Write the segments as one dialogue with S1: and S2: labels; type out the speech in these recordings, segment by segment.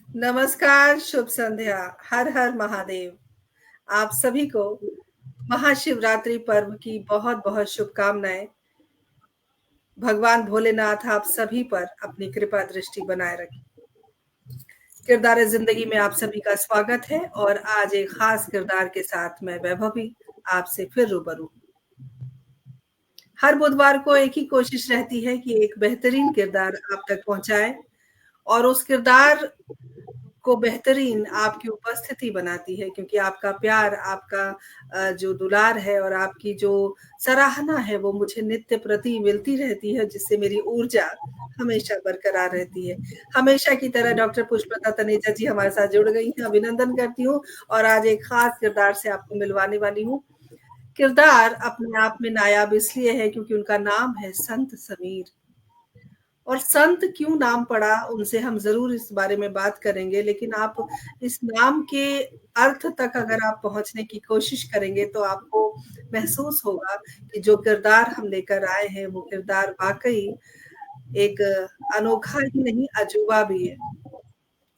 S1: नमस्कार, शुभ संध्या। हर हर महादेव। आप सभी को महाशिवरात्रि पर्व की बहुत बहुत शुभकामनाएं। भगवान भोलेनाथ आप सभी पर अपनी कृपा दृष्टि बनाए रखें। किरदार जिंदगी में आप सभी का स्वागत है और आज एक खास किरदार के साथ मैं वैभवी आपसे फिर रूबरू। हर बुधवार को एक ही कोशिश रहती है कि एक बेहतरीन किरदार आप तक पहुंचाए और उस किरदार को बेहतरीन आपकी उपस्थिति बनाती है, क्योंकि आपका प्यार, आपका जो दुलार है और आपकी जो सराहना है वो मुझे नित्य प्रति मिलती रहती है, जिससे मेरी ऊर्जा हमेशा बरकरार रहती है। हमेशा की तरह डॉक्टर पुष्पलता तनेजा जी हमारे साथ जुड़ गई हैं, अभिनंदन करती हूँ और आज एक खास किरदार से आपको मिलवाने वाली हूँ। किरदार अपने आप में नायाब इसलिए है क्योंकि उनका नाम है संत समीर। और संत क्यों नाम पड़ा, उनसे हम ज़रूर इस बारे में बात करेंगे, लेकिन आप इस नाम के अर्थ तक अगर आप पहुँचने की कोशिश करेंगे तो आपको महसूस होगा कि जो किरदार हम लेकर आए हैं वो किरदार वाक़ई एक अनोखा ही नहीं, अजूबा भी है।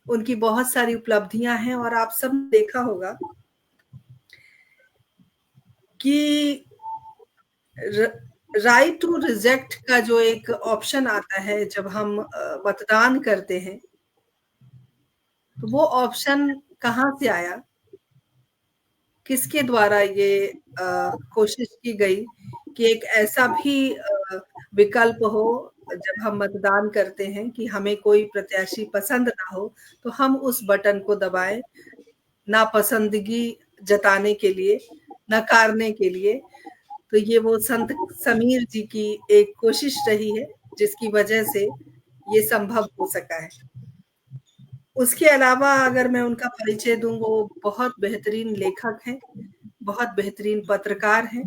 S1: उनकी बहुत सारी उपलब्धियाँ हैं और आप सब ने देखा होगा कि र राइट टू रिजेक्ट का जो एक ऑप्शन आता है जब हम मतदान करते हैं, तो वो ऑप्शन कहाँ से आया? किसके द्वारा ये कोशिश की गई कि एक ऐसा भी विकल्प हो जब हम मतदान करते हैं कि हमें कोई प्रत्याशी पसंद ना हो, तो हम उस बटन को दबाएँ, नापसंदगी जताने के लिए, नकारने के लिए। तो ये वो संत समीर जी की एक कोशिश रही है, जिसकी वजह से ये संभव हो सका है। उसके अलावा अगर मैं उनका परिचय दूँ, वो बहुत बेहतरीन लेखक हैं, बहुत बेहतरीन पत्रकार हैं।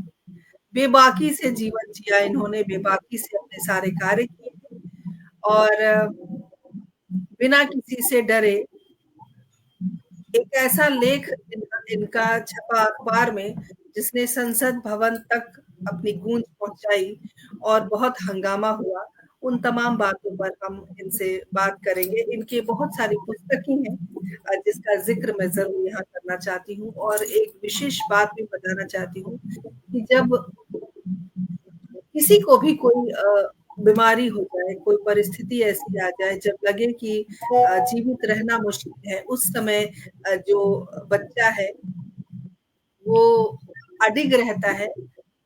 S1: बेबाकी से जीवन जिया इन्होंने, बेबाकी से अपने सारे कार्य किए और बिना किसी से डरे एक ऐसा लेख इनका छपा अखबार में, जिसने संसद भवन तक अपनी गूंज पहुंचाई और बहुत हंगामा हुआ। उन तमाम बातों पर हम इनसे बात करेंगे। इनकी बहुत सारी पुस्तकें हैं जिसका ज़िक्र मैं ज़रूर यहाँ करना चाहती हूँ और एक विशेष बात भी बताना चाहती हूँ कि जब किसी को भी कोई बीमारी हो जाए, कोई परिस्थिति ऐसी आ जाए जब लगे कि जीवित रहना मुश्किल है, उस समय जो बच्चा है वो अडिग रहता है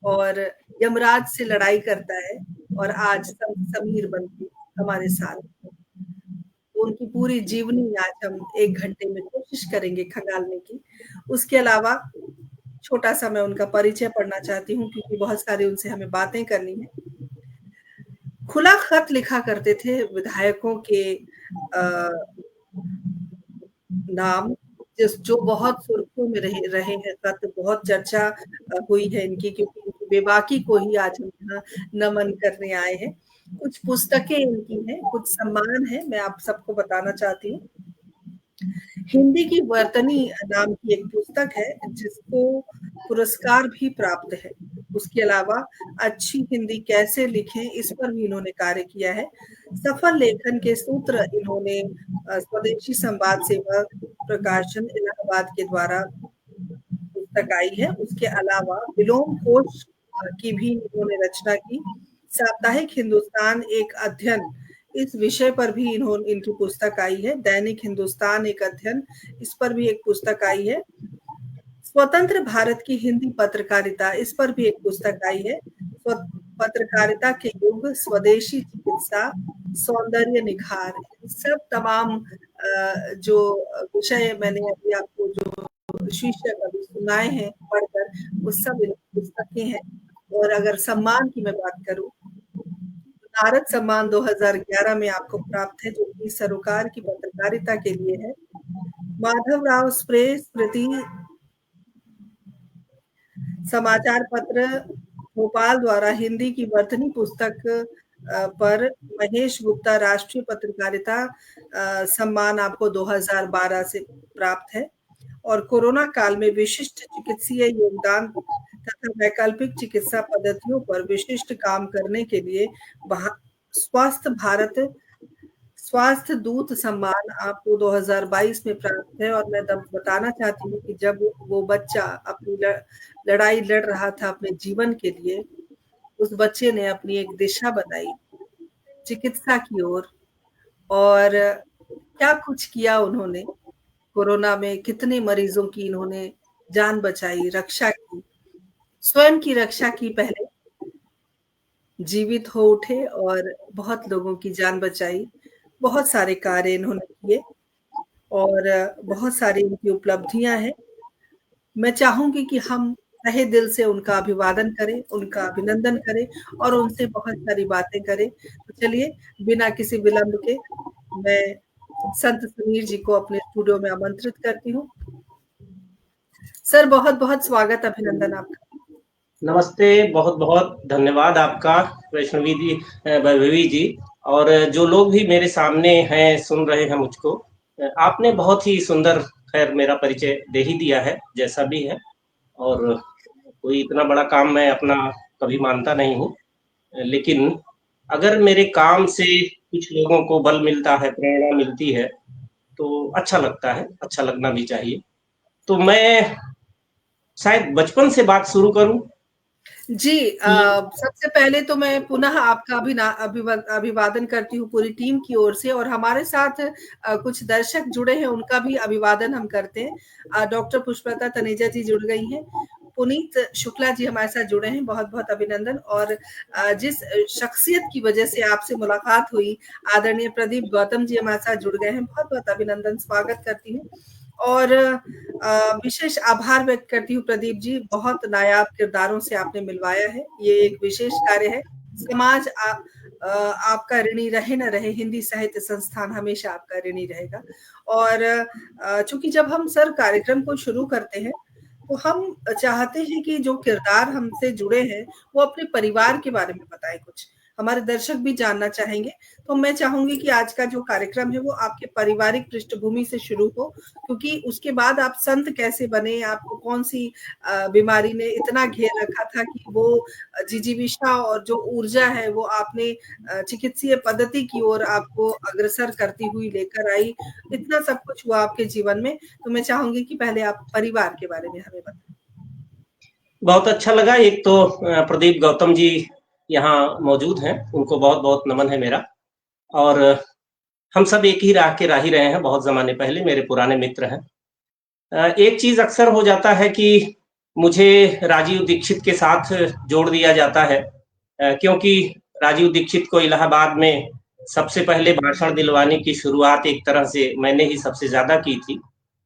S1: और यमराज से लड़ाई करता है और आज समीर बन के हमारे साथ। तो उनकी पूरी जीवनी आज हम 1 घंटे में कोशिश करेंगे खंगालने की। उसके अलावा छोटा-सा मैं उनका परिचय पढ़ना चाहती हूँ क्योंकि बहुत सारी उनसे हमें बातें करनी है। खुला खत लिखा करते थे विधायकों के नाम, जो बहुत सुर्खियों में रहे रहे हैं खत, बहुत चर्चा हुई है इनकी, क्योंकि इनकी बेबाकी को ही आज हम यहाँ नमन करने आए हैं। कुछ पुस्तकें इनकी हैं, कुछ सम्मान हैं, मैं आप सबको बताना चाहती हूँ। हिंदी की वर्तनी नाम की एक पुस्तक है, जिसको पुरस्कार भी प्राप्त है। उसके अलावा अच्छी हिंदी कैसे लिखें, इस पर भी इन्होंने कार्य किया है। सफल लेखन के सूत्र इन्होंने स्वदेशी संवाद सेवा प्रकाशन इलाहाबाद के द्वारा पुस्तक आई है। उसके अलावा विलोम कोश की भी इन्होंने रचना की। साप्ताहिक हिंदुस्तान एक अध्ययन, इस विषय पर भी इनकी पुस्तक आई है। दैनिक हिंदुस्तान एक अध्ययन, इस पर भी एक पुस्तक आई है। स्वतंत्र भारत की हिंदी पत्रकारिता, इस पर भी एक पुस्तक आई है। पत्रकारिता के युग, स्वदेशी चिकित्सा, सौंदर्य निखार, सब तमाम जो विषय मैंने अभी आपको जो शीर्षक अभी सुनाए हैं पढ़कर, वो सब पुस्तकें हैं। और अगर सम्मान की मैं बात करूं, भारत सम्मान 2011 में आपको प्राप्त है, जो कि सरोकार की पत्रकारिता के लिए है। माधवराव स्मृति समाचार पत्र भोपाल द्वारा हिंदी की वर्तनी पुस्तक पर महेश गुप्ता राष्ट्रीय पत्रकारिता सम्मान आपको 2012 से प्राप्त है। और कोरोना काल में विशिष्ट चिकित्सीय योगदान तथा वैकल्पिक चिकित्सा पद्धतियों पर विशिष्ट काम करने के लिए स्वास्थ्य भारत स्वास्थ्य दूत सम्मान आपको 2022 में प्राप्त है, और मैं बताना चाहती हूँ कि जब वो बच्चा अपनी लड़ाई लड़ रहा था अपने जीवन के लिए, उस बच्चे ने अपनी एक दिशा बनाई चिकित्सा की ओर, और क्या कुछ किया उन्होंने। कोरोना में कितने मरीजों की इन्होंने जान बचाई, रक्षा की, स्वयं की रक्षा की पहले, जीवित हो उठे और बहुत लोगों की जान बचाई। बहुत सारे कार्य इन्होंने किए और बहुत सारी उनकी उपलब्धियां हैं। मैं चाहूंगी कि हम तहे दिल से उनका अभिवादन करें, उनका अभिनंदन करें और उनसे बहुत सारी बातें करें। तो चलिए, बिना किसी विलंब के मैं संत समीर जी को अपने स्टूडियो में आमंत्रित करती हूँ। सर, बहुत बहुत स्वागत, अभिनंदन आपका।
S2: नमस्ते, बहुत बहुत धन्यवाद आपका वैभवी जी, और जो लोग भी मेरे सामने हैं, सुन रहे हैं मुझको, आपने बहुत ही सुंदर खैर मेरा परिचय दे ही दिया है, जैसा भी है। और कोई इतना बड़ा काम मैं अपना कभी मानता नहीं हूँ, लेकिन अगर मेरे काम से कुछ लोगों को बल मिलता है, प्रेरणा मिलती है, तो अच्छा लगता है, अच्छा लगना भी चाहिए। तो मैं शायद बचपन से बात शुरू करूं
S1: जी,
S2: कि
S1: सबसे पहले तो मैं पुनः आपका अभिवादन करती हूँ पूरी टीम की ओर से, और हमारे साथ कुछ दर्शक जुड़े हैं, उनका भी अभिवादन हम करते हैं। डॉक्टर पुष्पलता तनेजा जी जुड़ गई हैं, पुनीत शुक्ला जी हमारे साथ जुड़े हैं, बहुत बहुत अभिनंदन। और जिस शख्सियत की वजह से आपसे मुलाकात हुई, आदरणीय प्रदीप गौतम जी हमारे साथ जुड़ गए हैं, बहुत बहुत अभिनंदन, स्वागत करती हूँ। और विशेष आभार व्यक्त करती हूँ प्रदीप जी, बहुत नायाब किरदारों से आपने मिलवाया है, ये एक विशेष कार्य है। समाज आपका ऋणी रहे न रहे, हिंदी साहित्य संस्थान हमेशा आपका ऋणी रहेगा। और चूंकि जब हम सर कार्यक्रम को शुरू करते हैं, तो हम चाहते हैं कि जो किरदार हमसे जुड़े हैं वो अपने परिवार के बारे में बताएं, कुछ हमारे दर्शक भी जानना चाहेंगे। तो मैं चाहूंगी कि आज का जो कार्यक्रम है वो आपके पारिवारिक पृष्ठभूमि से शुरू हो, क्योंकि उसके बाद आप संत कैसे बने, आपको कौन सी बीमारी ने इतना घेर रखा था कि वो जिजीविषा और जो ऊर्जा है वो आपने चिकित्सीय पद्धति की ओर आपको अग्रसर करती हुई लेकर आई। इतना सब कुछ हुआ आपके जीवन में, तो मैं चाहूंगी कि पहले आप परिवार के बारे में हमें बताएं।
S2: बहुत अच्छा लगा। एक तो प्रदीप गौतम जी यहाँ मौजूद हैं, उनको बहुत बहुत नमन है मेरा। और हम सब एक ही राह के राही रहे हैं, बहुत जमाने पहले मेरे पुराने मित्र हैं। एक चीज अक्सर हो जाता है कि मुझे राजीव दीक्षित के साथ जोड़ दिया जाता है, क्योंकि राजीव दीक्षित को इलाहाबाद में सबसे पहले भाषण दिलवाने की शुरुआत एक तरह से मैंने ही सबसे ज्यादा की थी,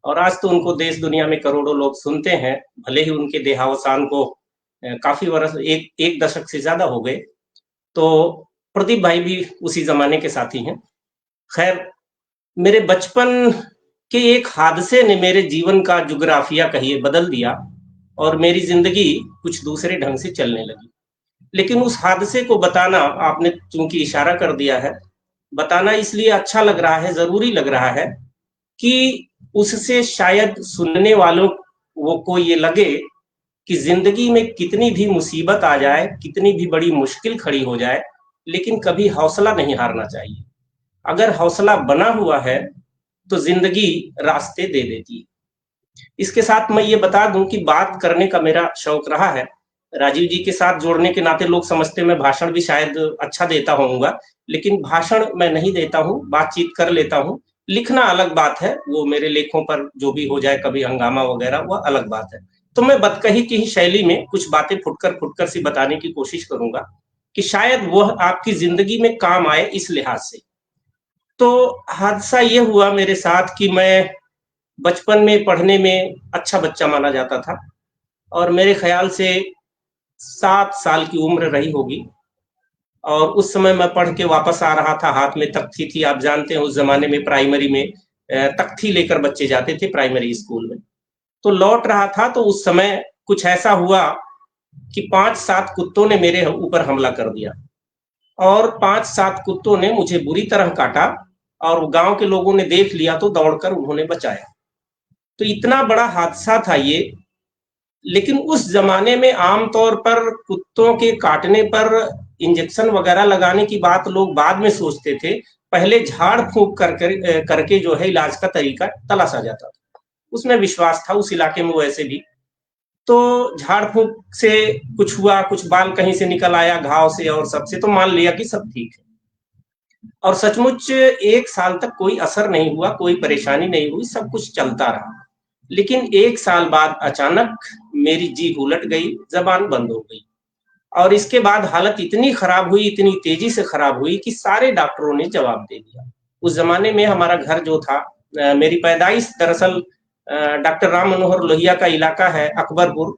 S2: और आज तो उनको देश दुनिया में करोड़ों लोग सुनते हैं, भले ही उनके देहावसान को काफी वर्ष, एक दशक से ज्यादा हो गए। तो प्रदीप भाई भी उसी जमाने के साथी हैं। खैर, मेरे बचपन के एक हादसे ने मेरे जीवन का जुग्राफिया कहिए बदल दिया, और मेरी जिंदगी कुछ दूसरे ढंग से चलने लगी। लेकिन उस हादसे को बताना, आपने चूंकि इशारा कर दिया है, बताना इसलिए अच्छा लग रहा है, जरूरी लग रहा है कि उससे शायद सुनने वालों को ये लगे कि जिंदगी में कितनी भी मुसीबत आ जाए, कितनी भी बड़ी मुश्किल खड़ी हो जाए, लेकिन कभी हौसला नहीं हारना चाहिए। अगर हौसला बना हुआ है तो जिंदगी रास्ते दे देती है। इसके साथ मैं ये बता दूं कि बात करने का मेरा शौक रहा है। राजीव जी के साथ जोड़ने के नाते लोग समझते मैं भाषण भी शायद अच्छा देता होऊंगा, लेकिन भाषण मैं नहीं देता हूँ, बातचीत कर लेता हूँ। लिखना अलग बात है, वो मेरे लेखों पर जो भी हो जाए, कभी हंगामा वगैरह, वह अलग बात है। तो मैं बदकही की ही शैली में कुछ बातें फुटकर सी बताने की कोशिश करूंगा कि शायद वह आपकी जिंदगी में काम आए इस लिहाज से। तो हादसा ये हुआ मेरे साथ कि मैं बचपन में पढ़ने में अच्छा बच्चा माना जाता था, और मेरे ख्याल से 7 साल की उम्र रही होगी, और उस समय मैं पढ़ के वापस आ रहा था, हाथ में तख्ती थी। आप जानते हैं उस जमाने में प्राइमरी में तख्ती लेकर बच्चे जाते थे प्राइमरी स्कूल में। तो लौट रहा था, तो उस समय कुछ ऐसा हुआ कि 5-7 कुत्तों ने मेरे ऊपर हमला कर दिया, और 5-7 कुत्तों ने मुझे बुरी तरह काटा, और गांव के लोगों ने देख लिया तो दौड़कर उन्होंने बचाया। तो इतना बड़ा हादसा था ये। लेकिन उस जमाने में आमतौर पर कुत्तों के काटने पर इंजेक्शन वगैरह लगाने की बात लोग बाद में सोचते थे, पहले झाड़-फूँक करके जो है इलाज का तरीका तलाशा जाता था। उसमें विश्वास था उस इलाके में वैसे भी। तो झाड़-फूँक से कुछ हुआ, कुछ बाल कहीं से निकल आया घाव से और सबसे, तो मान लिया कि सब ठीक है। और सचमुच 1 साल तक कोई असर नहीं हुआ, कोई परेशानी नहीं हुई, सब कुछ चलता रहा। लेकिन 1 साल बाद अचानक मेरी जीभ उलट गई, ज़बान बंद हो गई और इसके बाद हालत इतनी खराब हुई, इतनी तेज़ी से खराब हुई कि सारे डॉक्टरों ने जवाब दे दिया। उस ज़माने में हमारा घर जो था, मेरी पैदाइश दरअसल डॉक्टर राम मनोहर लोहिया का इलाका है अकबरपुर,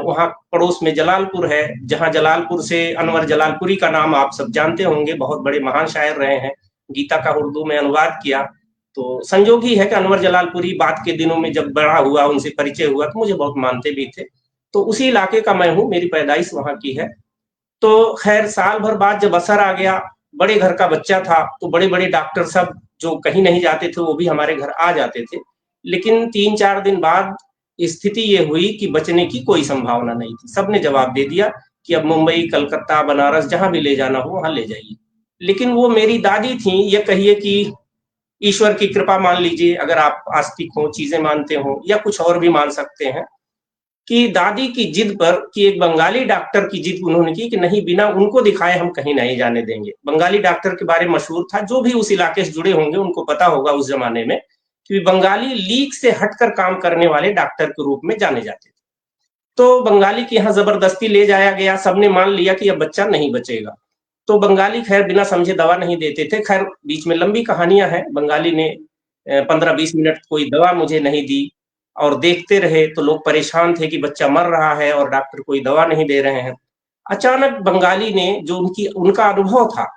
S2: वहाँ पड़ोस में जलालपुर है, जहाँ जलालपुर से अनवर जलालपुरी का नाम आप सब जानते होंगे, बहुत बड़े महान शायर रहे हैं, गीता का उर्दू में अनुवाद किया। तो संजोग ही है कि अनवर जलालपुरी बाद के दिनों में जब बड़ा हुआ, उनसे परिचय हुआ, तो मुझे बहुत मानते भी थे। तो उसी इलाके का मैं हूँ, मेरी पैदाइश वहाँ की है। तो खैर साल भर बाद जब असर आ गया, बड़े घर का बच्चा था, तो बड़े-बड़े डॉक्टर सब जो कहीं नहीं जाते थे, वो भी हमारे घर आ जाते थे। लेकिन 3-4 दिन बाद स्थिति ये हुई कि बचने की कोई संभावना नहीं थी। सबने जवाब दे दिया कि अब मुंबई, कलकत्ता, बनारस जहाँ भी ले जाना हो वहाँ ले जाइए। लेकिन वो मेरी दादी थीं, ये कहिए कि ईश्वर की कृपा मान लीजिए, अगर आप आस्तिक हो, चीज़ें मानते हो या कुछ और भी मान सकते हैं, कि दादी की जिद पर कि एक बंगाली डॉक्टर की जिद उन्होंने की कि नहीं, बिना उनको दिखाए हम कहीं नहीं जाने देंगे। बंगाली डॉक्टर के बारे में मशहूर था, जो भी उस इलाके से जुड़े होंगे उनको पता होगा उस ज़माने में कि बंगाली लीग से हटकर काम करने वाले डॉक्टर के रूप में जाने जाते थे। तो बंगाली के यहाँ ज़बरदस्ती ले जाया गया, सबने मान लिया कि अब बच्चा नहीं बचेगा। तो बंगाली खैर बिना समझे दवा नहीं देते थे। खैर बीच में लंबी कहानियाँ हैं, बंगाली ने 15-20 मिनट कोई दवा मुझे नहीं दी और देखते रहे, तो लोग परेशान थे कि बच्चा मर रहा है और डॉक्टर कोई दवा नहीं दे रहे हैं। अचानक बंगाली ने जो उनका अनुभव था,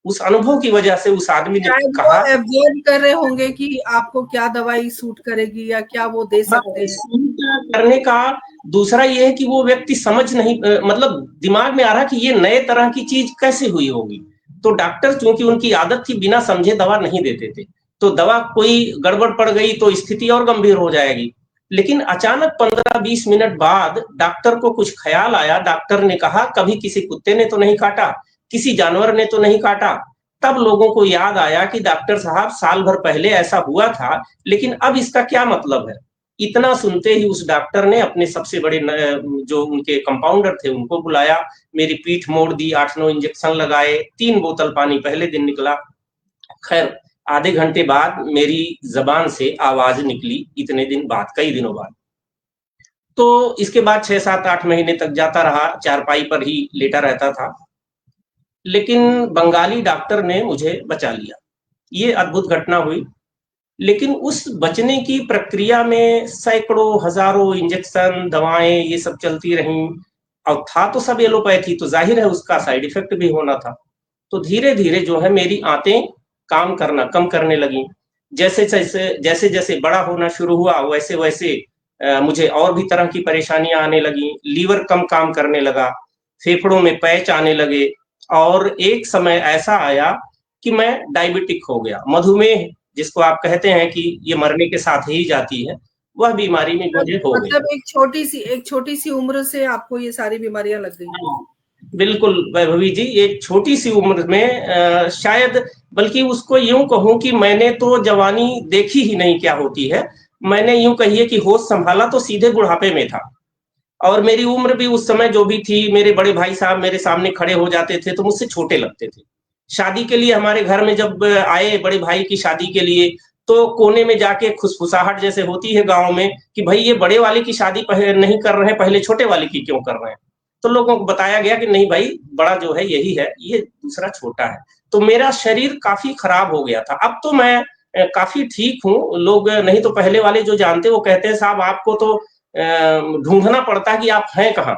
S2: उस अनुभव की वजह से उस आदमी ने
S1: शायद वो
S2: कहा।
S1: एब्जॉर्ब कर रहे होंगे कि आपको क्या दवाई सूट करेगी या क्या वो दे
S2: हाँ,
S1: सकते हैं।
S2: सूट करने का दूसरा ये है कि वो व्यक्ति समझ नहीं, मतलब दिमाग में आ रहा कि ये नए तरह की चीज़ कैसे हुई होगी। तो डॉक्टर चूँकि उनकी आदत थी बिना समझे दवा नहीं देते थे। तो दवा कोई गड़बड़ पड़ गई तो स्थिति और गंभीर हो जाएगी। लेकिन अचानक 15-20 मिनट बाद डॉक्टर को कुछ ख़्याल आया, डॉक्टर ने कहा कभी किसी कुत्ते ने तो नहीं काटा, किसी जानवर ने तो नहीं काटा। तब लोगों को याद आया कि डॉक्टर साहब साल भर पहले ऐसा हुआ था, लेकिन अब इसका क्या मतलब है? इतना सुनते ही उस डॉक्टर ने अपने सबसे बड़े जो उनके कंपाउंडर थे उनको बुलाया, मेरी पीठ मोड़ दी, 8-9 इंजेक्शन लगाए, 3 बोतल पानी पहले दिन निकला। खैर आधे घंटे बाद मेरी ज़बान से आवाज़ निकली, इतने दिन बाद, कई दिनों बाद। तो इसके बाद 6, 7, 8 महीने तक जाता रहा, चारपाई पर ही लेटा रहता था। लेकिन बंगाली डॉक्टर ने मुझे बचा लिया। ये अद्भुत घटना हुई। लेकिन उस बचने की प्रक्रिया में सैकड़ों, हज़ारों इंजेक्शन, दवाएँ ये सब चलती रहीं और था तो सब एलोपैथी, तो ज़ाहिर है उसका साइड इफ़ेक्ट भी होना था। तो धीरे-धीरे जो है मेरी आँतें काम करना कम करने लगीं। जैसे-जैसे बड़ा होना शुरू हुआ वैसे-वैसे मुझे और भी तरह की परेशानियाँ आने लगीं, लीवर कम काम करने लगा, फेफड़ों में पैच आने लगे और एक समय ऐसा आया कि मैं डायबिटिक हो गया। मधुमेह जिसको आप कहते हैं कि ये मरने के साथ ही जाती है, वह बीमारी में मुझे हो गई।
S1: मतलब एक छोटी-सी उम्र से आपको ये सारी बीमारियाँ लग गई।
S2: हाँ, बिल्कुल वैभवी जी, एक छोटी-सी उम्र में शायद बल्कि उसको यूँ कहूँ कि मैंने तो जवानी देखी ही नहीं क्या होती है। मैंने यूँ कहिए कि होश सँभाला तो सीधे बुढ़ापे में था और मेरी उम्र भी उस समय जो भी थी, मेरे बड़े भाई साहब मेरे सामने खड़े हो जाते थे, तो मुझसे छोटे लगते थे। शादी के लिए हमारे घर में जब आए बड़े भाई की शादी के लिए, तो कोने में जाके खुसफुसाहट जैसे होती है गाँव में कि भई ये बड़े वाले की शादी नहीं कर रहे हैं, पहले छोटे वाले की क्यों कर रहे हैं? तो लोगों को बताया गया कि नहीं भाई, बड़ा जो है यही है, ये दूसरा छोटा है। तो मेरा शरीर काफ़ी खराब हो गया था। अब तो मैं काफ़ी ठीक हूँ, लोग नहीं तो पहले वाले जो जानते हैं वो कहते हैं साहब आपको तो ढूँढना पड़ता है कि आप हैं कहाँ?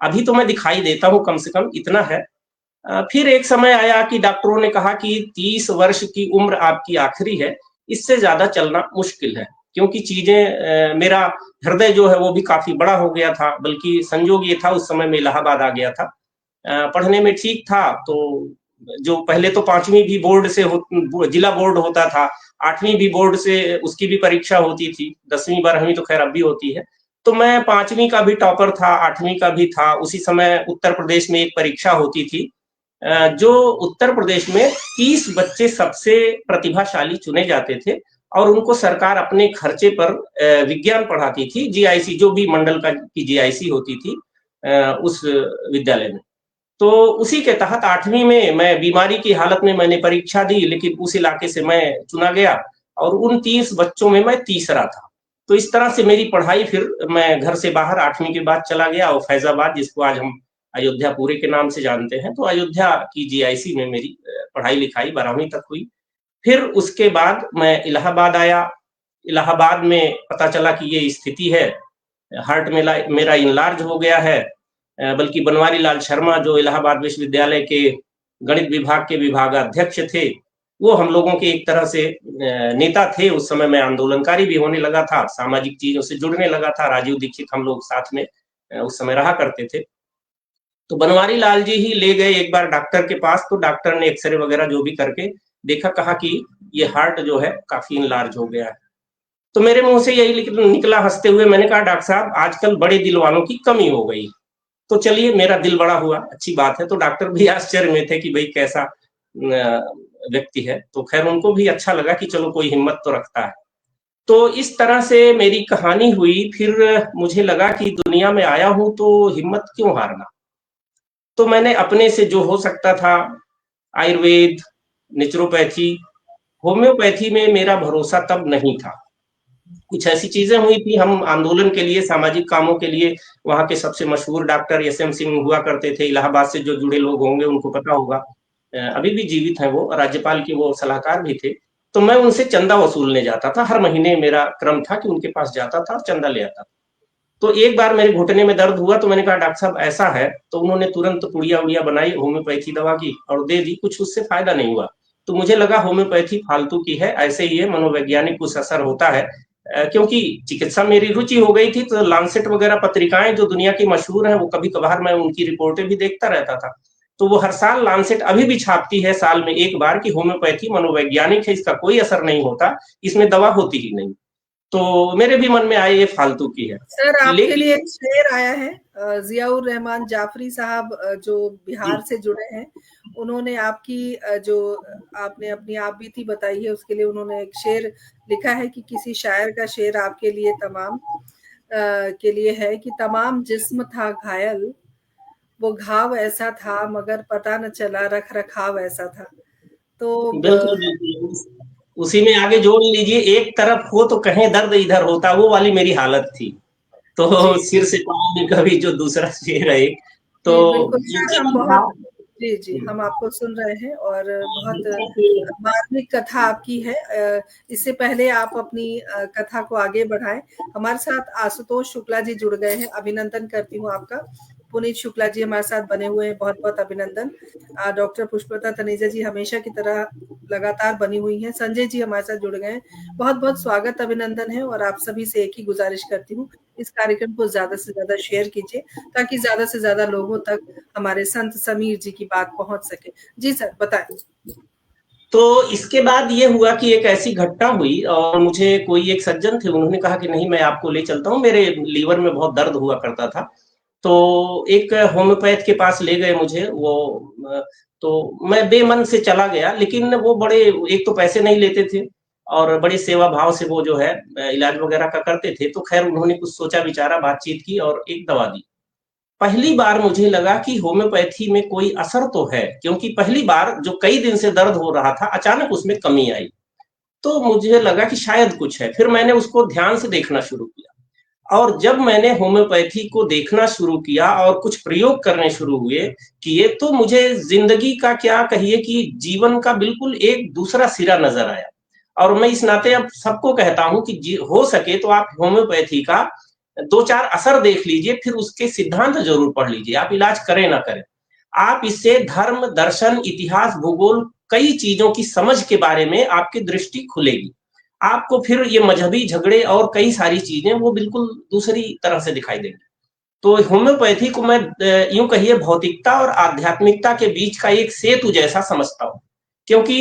S2: अभी तो मैं दिखाई देता हूँ कम से कम इतना है। फिर एक समय आया कि डॉक्टरों ने कहा कि 30 वर्ष की उम्र आपकी आखिरी है, इससे ज़्यादा चलना मुश्किल है। क्योंकि चीज़ें मेरा हृदय जो है वो भी काफ़ी बड़ा हो गया था, बल्कि संजोग ये था उस समय मैं इलाहाबाद आ गया था। पढ़ने में ठीक था, तो जो पहले तो 5वीं भी बोर्ड से जिला बोर्ड होता था, 8वीं भी बोर्ड से उसकी भी परीक्षा होती थी, 10वीं 12वीं तो खैर अब भी होती है। तो मैं 5वीं का भी टॉपर था, 8वीं का भी था, उसी समय उत्तर प्रदेश में एक परीक्षा होती थी जो उत्तर प्रदेश में 30 बच्चे सबसे प्रतिभाशाली चुने जाते थे और उनको सरकार अपने खर्चे पर विज्ञान पढ़ाती थी, जीआईसी जो भी मंडल का की जीआईसी होती थी उस विद्यालय में। तो उसी के तहत 8वीं में मैं बीमारी की हालत में मैंने परीक्षा दी, लेकिन उस इलाके से मैं चुना गया और उन 30 बच्चों में मैं तीसरा था। तो इस तरह से मेरी पढ़ाई, फिर मैं घर से बाहर 8वीं के बाद चला गया और फैजाबाद, जिसको आज हम अयोध्या पूरे के नाम से जानते हैं, तो अयोध्या की जीआईसी में मेरी पढ़ाई लिखाई 12वीं तक हुई। फिर उसके बाद मैं इलाहाबाद आया। इलाहाबाद में पता चला कि ये स्थिति है, हार्ट मेरा इनलार्ज हो गया है। बल्कि बनवारी लाल शर्मा जो इलाहाबाद विश्वविद्यालय के गणित विभाग के विभागाध्यक्ष थे, वो हम लोगों के एक तरह से नेता थे। उस समय मैं आंदोलनकारी भी होने लगा था, सामाजिक चीजों से जुड़ने लगा था। राजीव दीक्षित हम लोग साथ में उस समय रहा करते थे। तो बनवारी लाल जी ही ले गए एक बार डॉक्टर के पास, तो डॉक्टर ने एक्सरे वगैरह जो भी करके देखा, कहा कि ये हार्ट जो है काफी इनलार्ज हो गया है। तो मेरे मुंह से यही निकला हंसते हुए, मैंने कहा डॉक्टर साहब आजकल बड़े दिल वालों की कमी हो गई। तो चलिए मेरा दिल बड़ा हुआ, अच्छी बात है। तो डॉक्टर भी आश्चर्य में थे कि भाई कैसा व्यक्ति है। तो खैर उनको भी अच्छा लगा कि चलो कोई हिम्मत तो रखता है। तो इस तरह से मेरी कहानी हुई। फिर मुझे लगा कि दुनिया में आया हूं तो हिम्मत क्यों हारना। तो मैंने अपने से जो हो सकता था, आयुर्वेद, नेचुरोपैथी, होम्योपैथी में मेरा भरोसा तब नहीं था। कुछ ऐसी चीजें हुई थी, हम आंदोलन के लिए, सामाजिक कामों के लिए, वहां के सबसे मशहूर डॉक्टर एस.एम. सिंह हुआ करते थे, इलाहाबाद से जो जुड़े लोग होंगे उनको पता होगा, अभी भी जीवित हैं वो, राज्यपाल के वो सलाहकार भी थे। तो मैं उनसे चंदा वसूलने जाता था, हर महीने मेरा क्रम था कि उनके पास जाता था और चंदा ले आता था। तो एक बार मेरे घुटने में दर्द हुआ, तो मैंने कहा डॉक्टर साहब ऐसा है, तो उन्होंने तुरंत पुड़िया उड़िया बनाई होम्योपैथी दवा की और दे दी। कुछ उससे फायदा नहीं हुआ। तो मुझे लगा होम्योपैथी फालतू की है, ऐसे ही है, मनोवैज्ञानिक कुछ असर होता है। क्योंकि चिकित्सा मेरी रुचि हो गई थी, तो लांसेट वगैरह पत्रिकाएं जो दुनिया की मशहूर हैं, वो कभी कभार मैं उनकी रिपोर्टें भी देखता रहता था। तो वो हर साल लांसेट अभी भी छापती है साल में एक बार कि होम्योपैथी मनोवैज्ञानिक है, इसका कोई असर नहीं होता, इसमें दवा होती ही नहीं। तो मेरे भी मन में आए ये फालतू की है।
S1: सर आपके लिए
S2: लेकिन
S1: एक शेर आया है, जियाउर रहमान जाफरी साहब जो
S2: जी,
S1: बिहार से जुड़े हैं, उन्होंने आपकी जो आपने अपनी आप बीती बताई है उसके लिए उन्होंने एक शेर लिखा है कि किसी शायर का शेर आपके लिए तमाम के लिए है कि तमाम जिस्म था घायल, वो घाव ऐसा था मगर पता न चला रख रखाव ऐसा था। तो
S2: बिल्कुल, बिल्कुल। उसी में आगे जोड़ लीजिए, एक तरफ हो तो कहें दर्द इधर होता, वो वाली मेरी हालत थी। तो
S1: जी
S2: सिर से पाँव भी कभी जो दूसरा शेर है एक, तो
S1: जी, बिल्कुल
S2: ये
S1: सर, हम
S2: केवल
S1: बहुत
S2: भाव।
S1: जी, जी,
S2: जी,
S1: हम आपको सुन रहे हैं और बहुत
S2: देखिए,
S1: मार्मिक कथा आपकी है। इससे पहले आप अपनी कथा को आगे बढ़ाएँ। हमारे साथ आशुतोष शुक्ला जी जुड़ गए हैं, अभिनंदन करती हूँ आपका। पुनीत शुक्ला जी हमारे साथ बने हुए हैं, बहुत-बहुत अभिनंदन। डॉक्टर पुष्पलता तनेजा जी हमेशा की तरह लगातार बनी हुई हैं। संजय जी हमारे साथ जुड़ गए हैं, बहुत-बहुत स्वागत, अभिनंदन है और आप सभी से एक ही गुज़ारिश करती हूँ, इस कार्यक्रम को ज़्यादा से ज़्यादा शेयर कीजिए, ताकि ज़्यादा से ज़्यादा लोगों तक हमारे संत समीर जी की बात पहुंच सके। जी सर, बताएं।
S2: तो इसके बाद ये हुआ कि एक ऐसी घटना हुई और मुझे कोई एक सज्जन थे, उन्होंने कहा कि नहीं मैं आपको ले चलता हूँ, मेरे लीवर में बहुत दर्द हुआ करता था। तो एक होम्योपैथ के पास ले गए मुझे, वो तो मैं बेमन से चला गया, लेकिन वो बड़े, एक तो पैसे नहीं लेते थे और बड़े सेवा भाव से वो जो है इलाज वगैरह का करते थे। तो खैर उन्होंने कुछ सोचा विचारा, बातचीत की और एक दवा दी। पहली बार मुझे लगा कि होम्योपैथी में कोई असर तो है, क्योंकि पहली बार जो कई दिन से दर्द हो रहा था, अचानक उसमें कमी आई। तो मुझे लगा कि शायद कुछ है। फिर मैंने उसको ध्यान से देखना शुरू किया और जब मैंने होम्योपैथी को देखना शुरू किया और कुछ प्रयोग करने शुरू हुए किए, तो मुझे ज़िंदगी का क्या कहिए कि जीवन का बिल्कुल एक दूसरा सिरा नज़र आया। और मैं इस नाते अब सबको कहता हूँ कि जी हो सके तो आप होम्योपैथी का 2-4 असर देख लीजिए, फिर उसके सिद्धांत ज़रूर पढ़ लीजिए, आप इलाज करें ना करें। आप इससे धर्म, दर्शन, इतिहास, भूगोल, कई चीज़ों की समझ के बारे में आपकी दृष्टि खुलेगी। आपको फिर ये मजहबी झगड़े और कई सारी चीजें वो बिल्कुल दूसरी तरह से दिखाई देंगी। तो होम्योपैथी को मैं यूं कहिए भौतिकता और आध्यात्मिकता के बीच का एक सेतु जैसा समझता हूँ, क्योंकि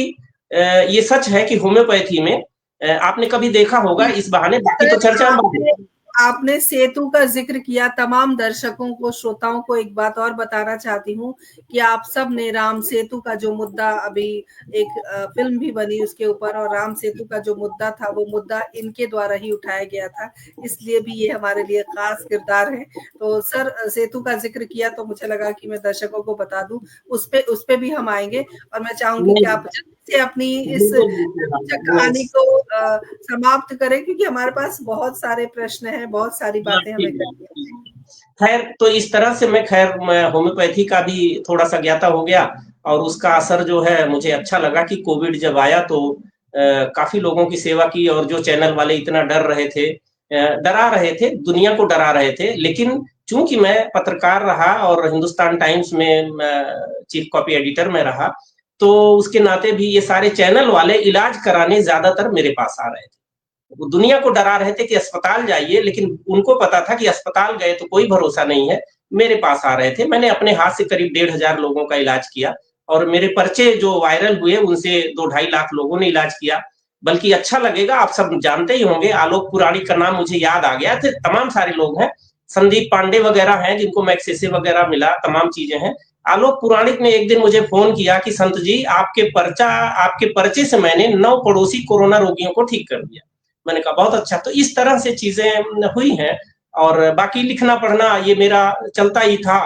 S2: ये सच है कि होम्योपैथी में आपने कभी देखा होगा, इस बहाने बाकी तो
S1: सर
S2: चर्चा हम बाद में
S1: आपने
S2: करेंगे।
S1: आपने सेतु का जिक्र किया, तमाम दर्शकों को, श्रोताओं को एक बात और बताना चाहती हूँ कि आप सब ने राम सेतु का जो मुद्दा, अभी एक फिल्म भी बनी उसके ऊपर, और राम सेतु का जो मुद्दा था वो मुद्दा इनके द्वारा ही उठाया गया था, इसलिए भी ये हमारे लिए खास किरदार है। तो सर, सेतु का जिक्र किया तो मुझे लगा कि मैं दर्शकों को बता दूं, उस पे भी हम आएंगे, और मैं चाहूंगी कि आप जल्दी से अपनी इस रोचक कहानी को समाप्त करें, क्योंकि हमारे पास बहुत सारे प्रश्न हैं, बहुत सारी बातें हमें करनी है।
S2: खैर, तो इस तरह से मैं होम्योपैथी का भी थोड़ा सा ज्ञाता हो गया, और उसका असर जो है मुझे अच्छा लगा कि कोविड जब आया तो काफी लोगों की सेवा की, और जो चैनल वाले इतना डरा रहे थे, दुनिया को डरा रहे थे, लेकिन चूंकि मैं पत्रकार रहा और हिंदुस्तान टाइम्स में चीफ कॉपी एडिटर में रहा, तो उसके नाते भी ये सारे चैनल वाले इलाज कराने ज्यादातर मेरे पास आ रहे थे। वो दुनिया को डरा रहे थे कि अस्पताल जाइए, लेकिन उनको पता था कि अस्पताल गए तो कोई भरोसा नहीं है, मेरे पास आ रहे थे। मैंने अपने हाथ से करीब 1,500 लोगों का इलाज किया, और मेरे पर्चे जो वायरल हुए उनसे 2-2.5 लाख लोगों ने इलाज किया। बल्कि अच्छा लगेगा, आप सब जानते ही होंगे, आलोक पुराणिक का नाम मुझे याद आ गया, तो तमाम सारे लोग हैं, संदीप पांडे वगैरह हैं जिनको मैग्सेसे वगैरह मिला, तमाम चीजें हैं। आलोक पुराणिक ने एक दिन मुझे फोन किया कि संत जी, आपके पर्चे से मैंने 9 पड़ोसी कोरोना रोगियों को ठीक कर दिया। मैंने कहा बहुत अच्छा। तो इस तरह से चीजें हुई हैं, और बाकी लिखना पढ़ना ये मेरा चलता ही था।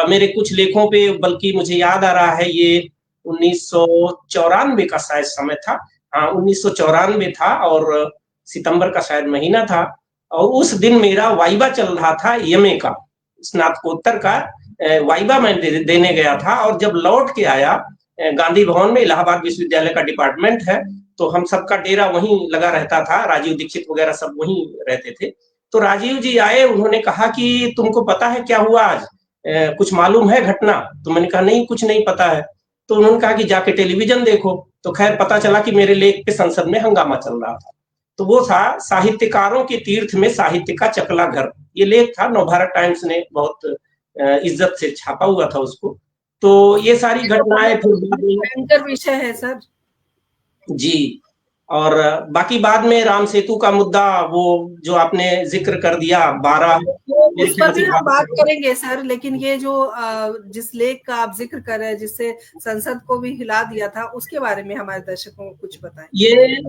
S2: मेरे कुछ लेखों पे, बल्कि मुझे याद आ रहा है, ये 1994 का शायद समय था, हाँ 1994 था, और सितंबर का शायद महीना था, और उस दिन मेरा वाइवा चल रहा था एमए का, स्नातकोत्तर का वाइवा मैं देने गया था। और जब लौट के आया, गांधी भवन में इलाहाबाद विश्वविद्यालय का डिपार्टमेंट है, तो हम सबका डेरा वहीं लगा रहता था, राजीव दीक्षित वगैरह सब वहीं रहते थे। तो राजीव जी आए, उन्होंने कहा कि तुमको पता है क्या हुआ आज, कुछ मालूम है घटना? तो मैंने कहा नहीं, कुछ नहीं पता है। तो उन्होंने कहा कि जाके टेलीविजन देखो। तो खैर पता चला कि मेरे लेख पे संसद में हंगामा चल रहा था। तो वो था साहित्यकारों के तीर्थ में साहित्य का चकला घर, ये लेख था, नवभारत टाइम्स ने बहुत इज्जत से छापा हुआ था उसको। तो ये सारी घटनाएं फिर
S1: भयंकर विषय है सर
S2: जी। और बाकी बाद में राम सेतु का मुद्दा, वो जो आपने जिक्र कर दिया, 12
S1: उस पर भी हम बात करेंगे सर, लेकिन ये जो जिस लेख का आप जिक्र कर रहे हैं, जिससे संसद को भी हिला दिया था, उसके बारे में हमारे दर्शकों को कुछ बताएं।
S2: ये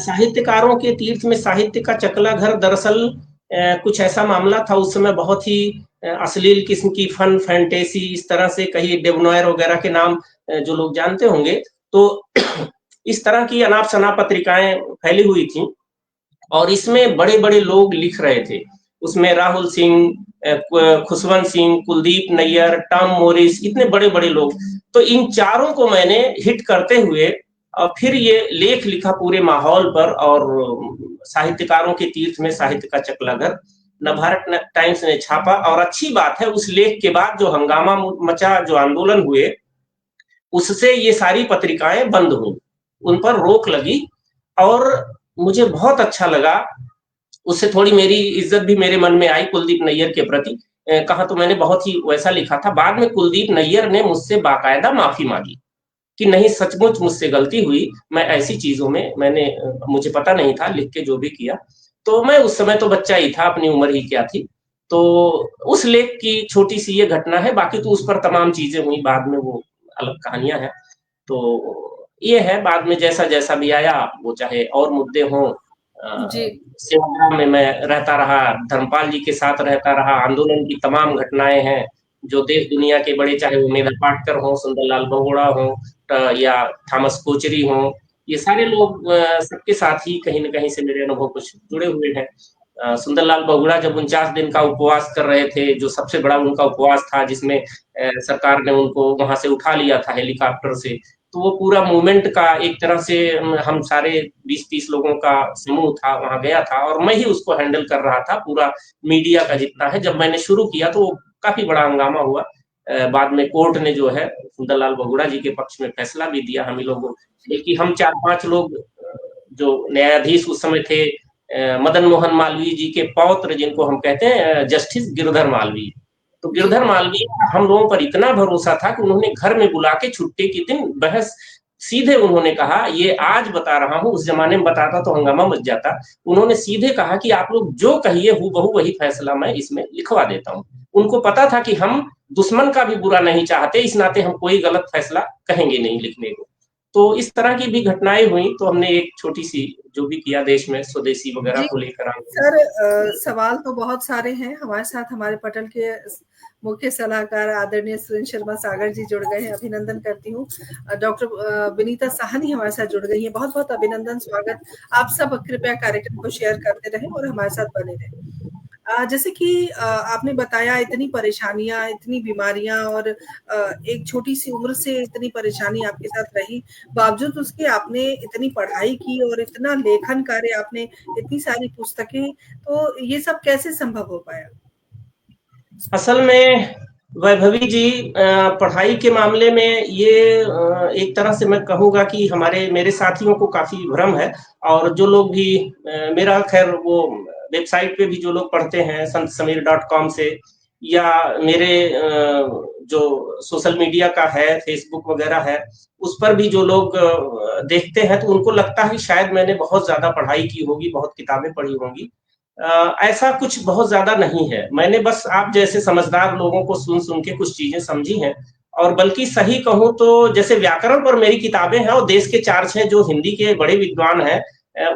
S2: साहित्यकारों के तीर्थ में साहित्य का चकला घर, दरअसल कुछ ऐसा मामला था उस समय, बहुत ही अश्लील किस्म की फन फैंटेसी, इस तरह से कहीं डेबनॉयर वगैरह के नाम जो लोग जानते होंगे, तो इस तरह की अनाप शनाप पत्रिकाएं फैली हुई थी, और इसमें बड़े बड़े लोग लिख रहे थे। उसमें राहुल सिंह, खुशवंत सिंह, कुलदीप नैयर, टॉम मॉरिस, इतने बड़े बड़े लोग। तो इन चारों को मैंने हिट करते हुए और फिर ये लेख लिखा पूरे माहौल पर, और साहित्यकारों के तीर्थ में साहित्य का चकला घर नवभारत टाइम्स ने छापा। और अच्छी बात है, उस लेख के बाद जो हंगामा मचा, जो आंदोलन हुए, उससे ये सारी पत्रिकाएं बंद हुई, उन पर रोक लगी, और मुझे बहुत अच्छा लगा। उससे थोड़ी मेरी इज्जत भी मेरे मन में आई कुलदीप नैयर के प्रति। कहा तो मैंने बहुत ही वैसा लिखा था। बाद में कुलदीप नैयर ने मुझसे बाकायदा माफी मांगी कि नहीं, सचमुच मुझसे गलती हुई, मैं ऐसी चीजों में मुझे पता नहीं था, लिख के जो भी किया। तो मैं उस समय तो बच्चा ही था, अपनी उम्र ही क्या थी। तो उस लेख की छोटी सी ये घटना है, बाकी तो उस पर तमाम चीजें हुई बाद में, वो अलग कहानियां हैं। तो ये है, बाद में जैसा जैसा भी आया, वो चाहे और मुद्दे हों, सेवाग्राम में मैं रहता रहा, धर्मपाल जी के साथ रहता रहा, आंदोलन की तमाम घटनाएं हैं जो देश दुनिया के बड़े, चाहे वो मेधा पाटकर हो, सुंदरलाल बहुगुणा हो, या थॉमस कोचरी हो, ये सारे लोग सबके साथ ही कहीं न कहीं से मेरे अनुभव कुछ जुड़े हुए हैं। सुंदरलाल बहुगुणा जब 49 दिन का उपवास कर रहे थे, जो सबसे बड़ा उनका उपवास था, जिसमें सरकार ने उनको वहां से उठा लिया था हेलीकॉप्टर से, तो वो पूरा मूवमेंट का एक तरह से हम सारे 20-30 लोगों का समूह था, वहां गया था, और मैं ही उसको हैंडल कर रहा था, पूरा मीडिया का जितना है। जब मैंने शुरू किया तो काफी बड़ा हंगामा हुआ। बाद में कोर्ट ने जो है सुंदरलाल बहुगुणा जी के पक्ष में फैसला भी दिया हमें लोगों, बल्कि हम 4-5 लोग जो न्यायाधीश उस समय थे, मदन मोहन मालवीय जी के पौत्र, जिनको हम कहते हैं जस्टिस गिरधर मालवीय। तो गिरधर मालवीय, हम लोगों पर इतना भरोसा था कि उन्होंने घर में बुला के छुट्टी के दिन बहस सीधे उन्होंने कहा, ये आज बता रहा हूँ, उस जमाने में बताता तो हंगामा मच जाता। उन्होंने सीधे कहा कि आप लोग जो कहिए हूबहू वही फैसला मैं इसमें लिखवा देता हूँ। उनको पता था कि हम दुश्मन का भी बुरा नहीं चाहते, इस नाते हम कोई गलत फैसला कहेंगे नहीं लिखने को। तो इस तरह की भी घटनाएँ हुई, तो हमने एक छोटी-सी जो भी किया देश में स्वदेशी वगैरह
S1: जी,
S2: को लेकर
S1: सर सवाल तो बहुत सारे हैं। हमारे साथ हमारे पटल के मुख्य सलाहकार आदरणीय सुरेंद्र शर्मा सागर जी जुड़ गए हैं, अभिनंदन करती हूँ। डॉक्टर विनीता साहनी हमारे साथ जुड़ गई हैं, बहुत-बहुत अभिनंदन, स्वागत। आप सब कृपया कार्यक्रम को शेयर करते रहें और हमारे साथ बने रहें। जैसे कि आपने बताया इतनी परेशानियाँ, इतनी बीमारियाँ और एक छोटी-सी उम्र से इतनी परेशानी आपके साथ रही, बावजूद उसके आपने इतनी पढ़ाई की और इतना लेखन कार्य, आपने इतनी सारी पुस्तकें, तो ये सब कैसे संभव हो पाया?
S2: असल में वैभवी जी, पढ़ाई के मामले में ये एक तरह से मैं कहूँगा कि मेरे साथियों को काफ़ी भ्रम है, और जो लोग भी मेरा खैर वो वेबसाइट पे भी जो लोग पढ़ते हैं संतसमीर.com से, या मेरे जो सोशल मीडिया का है, फेसबुक वगैरह है, उस पर भी जो लोग देखते हैं, तो उनको लगता है शायद मैंने बहुत ज़्यादा पढ़ाई की होगी, बहुत किताबें पढ़ी होंगी। ऐसा कुछ बहुत ज़्यादा नहीं है। मैंने बस आप जैसे समझदार लोगों को सुन-सुन के कुछ चीज़ें समझी हैं, और बल्कि सही कहूँ तो जैसे व्याकरण पर मेरी किताबें हैं, और देश के 4-6 जो हिंदी के बड़े विद्वान हैं,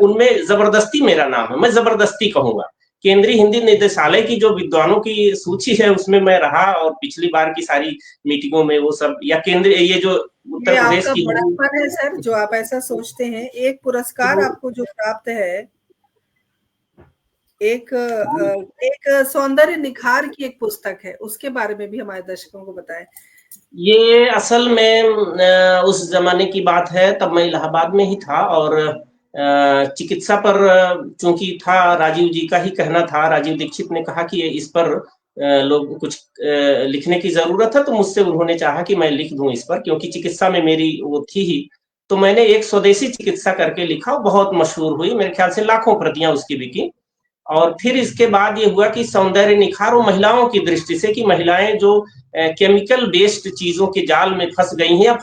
S2: उनमें ज़बरदस्ती मेरा नाम है, मैं ज़बरदस्ती कहूँगा। केंद्रीय हिंदी निदेशालय की जो विद्वानों की सूची है, उसमें मैं रहा, और पिछली बार की सारी मीटिंगों में वो सब, या केंद्रीय ये जो
S1: ये
S2: उत्तर प्रदेश
S1: आपका
S2: की हिंदी।
S1: बड़प्पन है सर, जो आप ऐसा सोचते हैं। एक पुरस्कार आपको जो प्राप्त है, एक सौंदर्य निखार की एक पुस्तक है, उसके बारे में भी हमारे दर्शकों को बताएं।
S2: ये असल में उस जमाने की बात है, तब मैं इलाहाबाद में ही था, और चिकित्सा पर चूंकि था, राजीव जी का ही कहना था, राजीव दीक्षित ने कहा कि इस पर लोग कुछ लिखने की जरूरत है, तो मुझसे उन्होंने चाहा कि मैं लिख दूं इस पर, क्योंकि चिकित्सा में मेरी वो थी ही। तो मैंने एक स्वदेशी चिकित्सा करके लिखा, बहुत मशहूर हुई, मेरे ख्याल से लाखों प्रतियां उसकी बिकी। और फिर इसके बाद ये हुआ कि सौंदर्य निखार, और महिलाओं की दृष्टि से, कि महिलाएं जो केमिकल बेस्ड चीजों के जाल में फंस गई हैं, या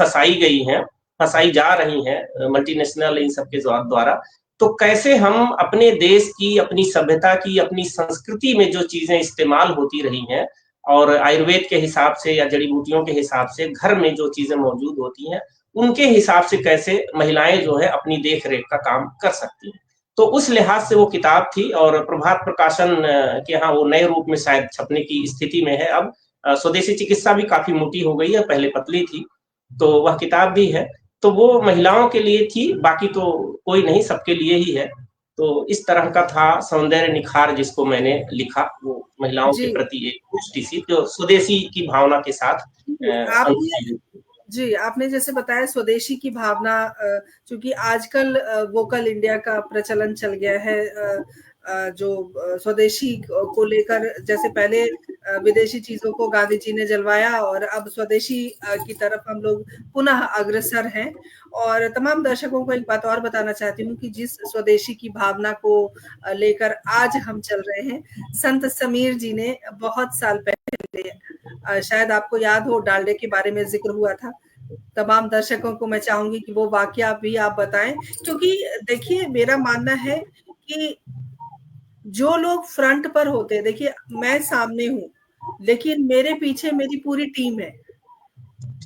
S2: फंसाई जा रही हैं मल्टीनेशनल इन सबके द्वारा, तो कैसे हम अपने देश की, अपनी सभ्यता की, अपनी संस्कृति में जो चीजें इस्तेमाल होती रही हैं, और आयुर्वेद के हिसाब से या जड़ी बूटियों के हिसाब से घर में जो चीजें मौजूद होती हैं, उनके हिसाब से कैसे महिलाएं जो है अपनी देख रेख का काम कर सकती हैं। तो उस लिहाज से वो किताब थी, और प्रभात प्रकाशन के यहाँ वो नए रूप में शायद छपने की स्थिति में है अब। स्वदेशी चिकित्सा भी काफी मोटी हो गई है, पहले पतली थी, तो वह किताब भी है। तो वो महिलाओं के लिए थी, बाकी तो कोई नहीं, सबके लिए ही है। तो इस तरह का था सौंदर्य निखार, जिसको मैंने लिखा, वो महिलाओं के
S1: जी,
S2: प्रति एक पुष्टि सी, जो स्वदेशी की भावना के साथ
S1: आपने जी, आपने जैसे बताया स्वदेशी की भावना, चूँकि आजकल वोकल इंडिया का प्रचलन चल गया है, जो स्वदेशी को लेकर, जैसे पहले विदेशी चीज़ों को गांधी जी ने जलवाया, और अब स्वदेशी की तरफ हम लोग पुनः अग्रसर हैं। और तमाम दर्शकों को एक बात और बताना चाहती हूँ कि जिस स्वदेशी की भावना को लेकर आज हम चल रहे हैं, संत समीर जी ने बहुत साल पहले, शायद आपको याद हो, डालडे के बारे में जिक्र हुआ था। तमाम दर्शकों को मैं चाहूंगी कि वो वाकया भी आप बताएं, क्योंकि देखिए मेरा मानना है कि जो लोग फ्रंट पर होते हैं, देखिए मैं सामने हूँ, लेकिन मेरे पीछे मेरी पूरी टीम है।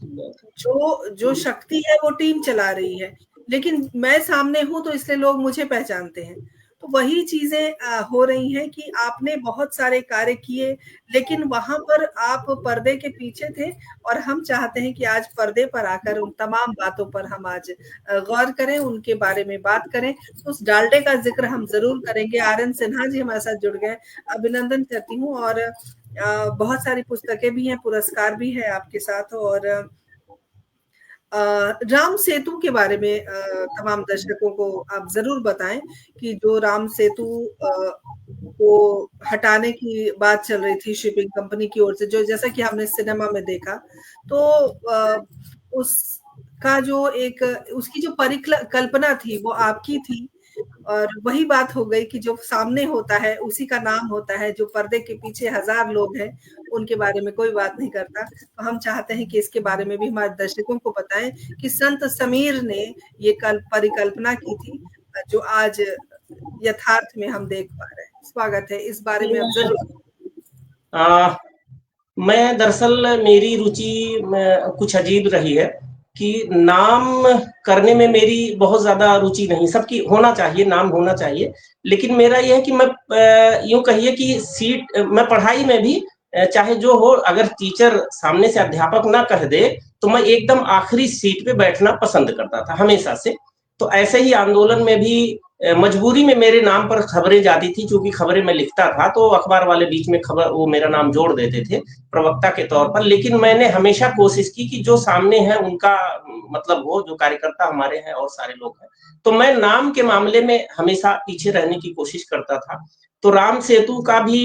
S1: जो शक्ति है वो टीम चला रही है, लेकिन मैं सामने हूं तो इसलिए लोग मुझे पहचानते हैं। तो वही चीजें हो रही हैं कि आपने बहुत सारे कार्य किए, लेकिन वहां पर आप पर्दे के पीछे थे, और हम चाहते हैं कि आज पर्दे पर आकर उन तमाम बातों पर हम आज गौर करें, उनके बारे में बात करें। तो उस डाल्डे का जिक्र हम जरूर करेंगे। आर.एन. सिन्हा जी हमारे साथ जुड़ गए, अभिनंदन करती हूँ। और बहुत सारी पुस्तकें भी हैं, पुरस्कार भी है आपके साथ। और राम सेतु के बारे में तमाम दर्शकों को आप जरूर बताएं कि जो राम सेतु को हटाने की बात चल रही थी शिपिंग कंपनी की ओर से, जो जैसा कि हमने सिनेमा में देखा, तो उसका जो एक, उसकी जो परिकल्पना थी वो आपकी थी। और वही बात हो गई कि जो सामने होता है उसी का नाम होता है, जो पर्दे के पीछे हजार लोग हैं उनके बारे में कोई बात नहीं करता। तो हम चाहते हैं कि इसके बारे में भी हमारे दर्शकों को बताएं कि संत समीर ने ये परिकल्पना की थी, जो आज यथार्थ में हम देख पा रहे हैं। स्वागत है, इस बारे में अब जरूर।
S2: मैं दरअसल मेरी रुचि कुछ अजीब रही है कि नाम करने में मेरी बहुत ज़्यादा रुचि नहीं, सबकी होना चाहिए, नाम होना चाहिए, लेकिन मेरा ये है कि मैं यूँ कहिए कि सीट मैं पढ़ाई में भी चाहे जो हो, अगर टीचर सामने से अध्यापक ना कह दे, तो मैं एकदम आखिरी सीट पे बैठना पसंद करता था हमेशा से। तो ऐसे ही आंदोलन में भी मजबूरी में मेरे नाम पर खबरें जाती थी, चूँकि खबरें मैं लिखता था, तो अखबार वाले बीच में खबर वो मेरा नाम जोड़ देते थे प्रवक्ता के तौर पर। लेकिन मैंने हमेशा कोशिश की कि जो सामने है उनका मतलब हो, जो कार्यकर्ता हमारे हैं और सारे लोग हैं। तो मैं नाम के मामले में हमेशा पीछे रहने की कोशिश करता था। तो राम सेतु का भी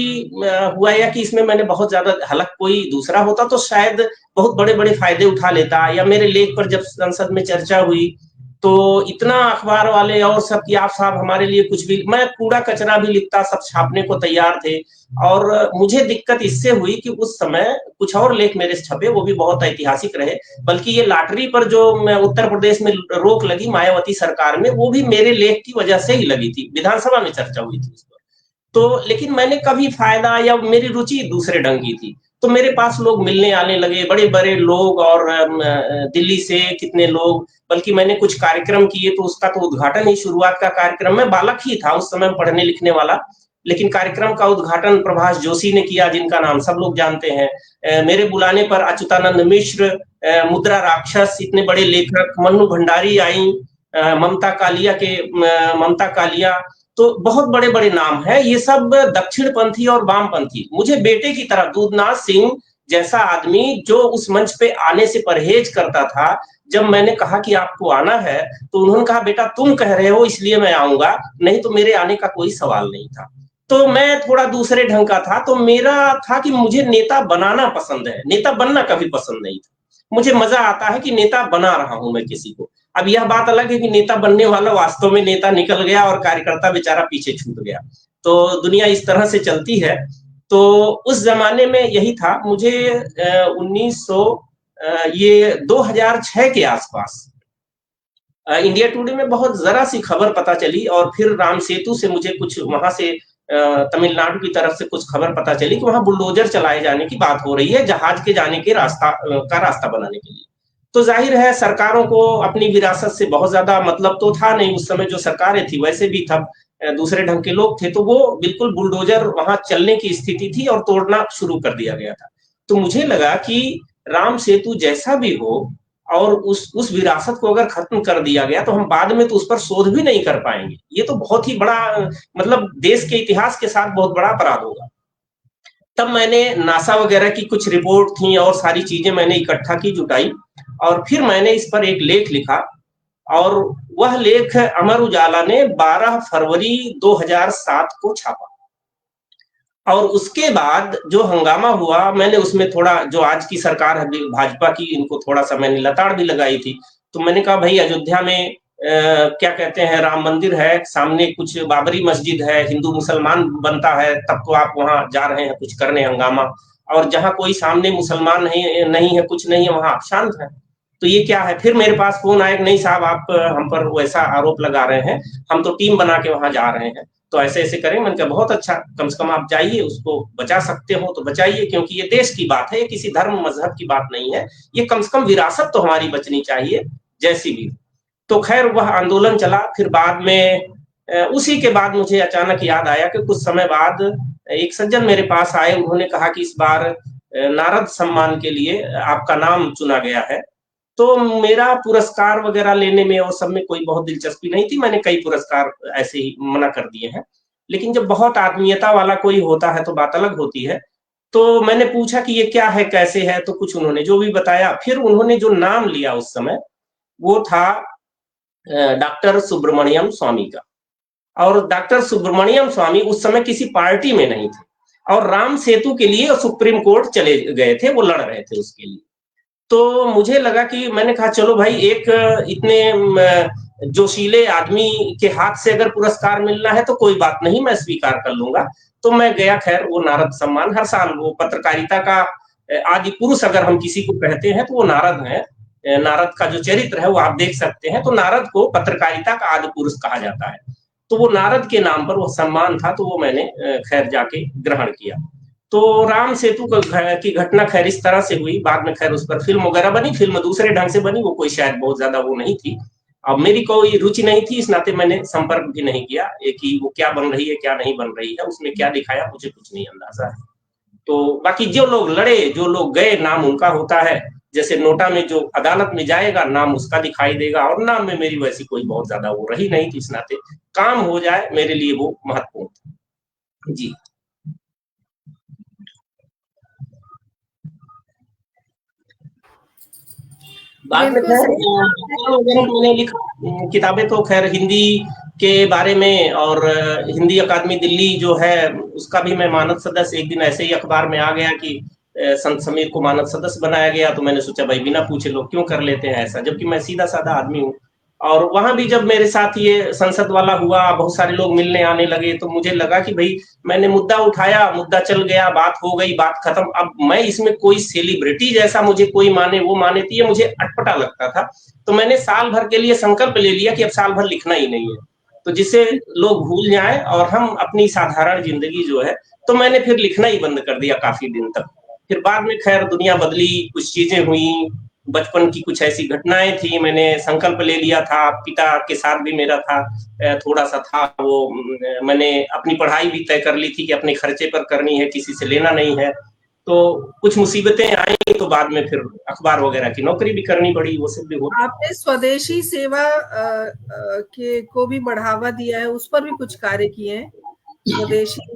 S2: हुआ या कि इसमें मैंने बहुत ज़्यादा, हालाँकि कोई दूसरा होता तो शायद बहुत बड़े-बड़े फ़ायदे उठा लेता, या मेरे लेख पर जब संसद में चर्चा हुई, तो इतना अखबार वाले और सब कि आप साहब हमारे लिए कुछ भी, मैं कूड़ा-कचरा भी लिखता, सब छापने को तैयार थे। और मुझे दिक्कत इससे हुई कि उस समय कुछ और लेख मेरे छपे, वो भी बहुत ऐतिहासिक रहे, बल्कि ये लॉटरी पर जो उत्तर प्रदेश में रोक लगी मायावती सरकार में, वो भी मेरे लेख की वजह से ही लगी थी, विधानसभा में चर्चा हुई थी उस पर। तो लेकिन मैंने कभी फ़ायदा, या मेरी रुचि दूसरे ढंग की थी, तो मेरे पास लोग मिलने आने लगे, बड़े-बड़े लोग, और दिल्ली से कितने लोग, बल्कि मैंने कुछ कार्यक्रम किए, तो उसका तो उद्घाटन ही, शुरुआत का कार्यक्रम, मैं बालक ही था उस समय पढ़ने लिखने वाला, लेकिन कार्यक्रम का उद्घाटन प्रभाष जोशी ने किया, जिनका नाम सब लोग जानते हैं। मेरे बुलाने पर अच्युतानंद मिश्र, मुद्रा राक्षस, इतने बड़े लेखक, मन्नू भंडारी आई, ममता कालिया, तो बहुत बड़े-बड़े नाम हैं। ये सब दक्षिणपंथी और वामपंथी, मुझे बेटे की तरह, दूधनाथ सिंह जैसा आदमी जो उस मंच पे आने से परहेज करता था, जब मैंने कहा कि आपको आना है, तो उन्होंने कहा बेटा तुम कह रहे हो इसलिए मैं आऊँगा, नहीं तो मेरे आने का कोई सवाल नहीं था। तो मैं थोड़ा दूसरे ढंग का था, तो मेरा था कि मुझे नेता बनाना पसंद है, नेता बनना कभी पसंद नहीं था। मुझे मज़ा आता है कि नेता बना रहा हूँ मैं किसी को। अब यह बात अलग है कि नेता बनने वाला वास्तव में नेता निकल गया और कार्यकर्ता बेचारा पीछे छूट गया। तो दुनिया इस तरह से चलती है। तो उस ज़माने में यही था। मुझे 1900 ये 2006 के आसपास इंडिया टुडे में बहुत ज़रा-सी खबर पता चली, और फिर राम सेतु से मुझे कुछ वहाँ से तमिलनाडु की तरफ से कुछ खबर पता चली कि वहाँ बुलडोज़र चलाए जाने की बात हो रही है, जहाज के जाने के रास्ता बनाने के लिए। तो ज़ाहिर है सरकारों को अपनी विरासत से बहुत ज़्यादा मतलब तो था नहीं, उस समय जो सरकारें थी वैसे भी तब दूसरे ढंग के लोग थे, तो वो बिल्कुल बुलडोज़र वहाँ चलने की स्थिति थी और तोड़ना शुरू कर दिया गया था। तो मुझे लगा कि राम सेतु जैसा भी हो, और उस विरासत को अगर खत्म कर दिया गया, तो हम बाद में तो उस पर शोध भी नहीं कर पाएँगे। ये तो बहुत ही बड़ा मतलब देश के इतिहास के साथ बहुत बड़ा अपराध होगा। तब मैंने नासा वगैरह की कुछ रिपोर्ट थी और सारी चीज़ें मैंने इकट्ठा की, जुटाई, और फिर मैंने इस पर एक लेख लिखा, और वह लेख अमर उजाला ने 12 फरवरी 2007 को छापा। और उसके बाद जो हंगामा हुआ, मैंने उसमें थोड़ा, जो आज की सरकार है भाजपा की, इनको थोड़ा-सा मैंने लताड़ भी लगाई थी। तो मैंने कहा भई अयोध्या में क्या कहते हैं, राम मंदिर है, सामने कुछ बाबरी मस्जिद है, हिंदू-मुसलमान बनता है, तब तो आप वहाँ जा रहे हैं कुछ करने हंगामा, और जहाँ कोई सामने मुसलमान नहीं नहीं है, कुछ नहीं है, वहाँ आप शांत हैं। तो ये क्या है? फिर मेरे पास फ़ोन आया कि नहीं साहब, आप हम पर वैसा आरोप लगा रहे हैं, हम तो टीम बना के वहाँ जा रहे हैं, तो ऐसे-ऐसे करें। मैंने कहा बहुत अच्छा, कम से कम आप जाइए, उसको बचा सकते हो तो बचाइए, क्योंकि ये देश की बात है, ये किसी धर्म मज़हब की बात नहीं है, ये कम से कम विरासत तो हमारी बचनी चाहिए, जैसी भी। तो खैर वह आंदोलन चला, फिर बाद में उसी के बाद मुझे अचानक याद आया कि कुछ समय बाद एक सज्जन मेरे पास आए, उन्होंने कहा कि इस बार नारद सम्मान के लिए आपका नाम चुना गया है। तो मेरा पुरस्कार वगैरह लेने में और सब में कोई बहुत दिलचस्पी नहीं थी, मैंने कई पुरस्कार ऐसे ही मना कर दिए हैं। लेकिन जब बहुत आत्मीयता वाला कोई होता है तो बात अलग होती है। तो मैंने पूछा कि ये क्या है, कैसे है? तो कुछ उन्होंने जो भी बताया, फिर उन्होंने जो नाम लिया उस समय, वो था डॉक्टर सुब्रमण्यम स्वामी का। और डॉक्टर सुब्रमण्यम स्वामी उस समय किसी पार्टी में नहीं थे, और राम सेतु के लिए सुप्रीम कोर्ट चले गए थे, वो लड़ रहे थे उसके लिए। तो मुझे लगा कि मैंने कहा चलो भाई, एक इतने जोशीले आदमी के हाथ से अगर पुरस्कार मिलना है तो कोई बात नहीं, मैं स्वीकार कर लूंगा। तो मैं गया, खैर वो नारद सम्मान हर साल, वो पत्रकारिता का आदि पुरुष अगर हम किसी को कहते हैं तो वो नारद है। नारद का जो चरित्र है वो आप देख सकते हैं, तो नारद को पत्रकारिता का आदि पुरुष कहा जाता है। तो वो नारद के नाम पर वो सम्मान था, तो वो मैंने खैर जाके ग्रहण किया। तो राम सेतु की घटना खैर इस तरह से हुई। बाद में खैर उस पर फिल्म वगैरह बनी, फिल्म दूसरे ढंग से बनी, वो कोई शायद बहुत ज्यादा वो नहीं थी। अब मेरी कोई रुचि नहीं थी, इस नाते मैंने संपर्क भी नहीं किया कि वो क्या बन रही है क्या नहीं बन रही है, उसमें क्या दिखाया मुझे कुछ नहीं अंदाजा है। तो बाकी जो लोग लड़े, जो लोग गए, नाम उनका होता है। जैसे नोटा में जो अदालत में जाएगा नाम उसका दिखाई देगा, और नाम में मेरी वैसी कोई बहुत ज्यादा वो रही नहीं थी, इस नाते काम हो जाए मेरे लिए वो महत्वपूर्ण था। जी। बाद में
S1: बिल्कुल
S2: खैर
S1: सही कहा आपने।
S2: वगैरह मैंने लिखा, किताबें तो खैर हिंदी के बारे में, और हिंदी अकादमी दिल्ली जो है उसका भी मैं मानद सदस्य, एक दिन ऐसे ही अखबार में आ गया कि संत समीर को मानद सदस्य बनाया गया, तो मैंने सोचा भाई बिना पूछे लोग क्यों कर लेते हैं ऐसा, जबकि मैं सीधा साधा आदमी हूँ। और वहां भी जब मेरे साथ ये संसद वाला हुआ, बहुत सारे लोग मिलने आने लगे, तो मुझे लगा कि भाई मैंने मुद्दा उठाया, मुद्दा चल गया, बात हो गई, बात खत्म। अब मैं इसमें कोई सेलिब्रिटी जैसा मुझे कोई माने वो माने, तो ये मुझे अटपटा लगता था। तो मैंने साल भर के लिए संकल्प ले लिया कि अब साल भर लिखना ही नहीं है, तो जिससे लोग भूल जाएं और हम अपनी साधारण जिंदगी जो है, तो मैंने फिर लिखना ही बंद कर दिया काफी दिन तक। फिर बाद में खैर दुनिया बदली, कुछ चीजें हुई, बचपन की कुछ ऐसी घटनाएं थी, मैंने संकल्प ले लिया था, पिता के साथ भी मेरा था, थोड़ा सा था वो, मैंने अपनी पढ़ाई भी तय कर ली थी कि अपने खर्चे पर करनी है, किसी से लेना नहीं है। तो कुछ मुसीबतें आई, तो बाद में फिर अखबार वगैरह की नौकरी भी करनी पड़ी, वो सब भी हो।
S1: आपने स्वदेशी सेवा के को भी बढ़ावा दिया है, उस पर भी कुछ कार्य किए हैं, स्वदेशी।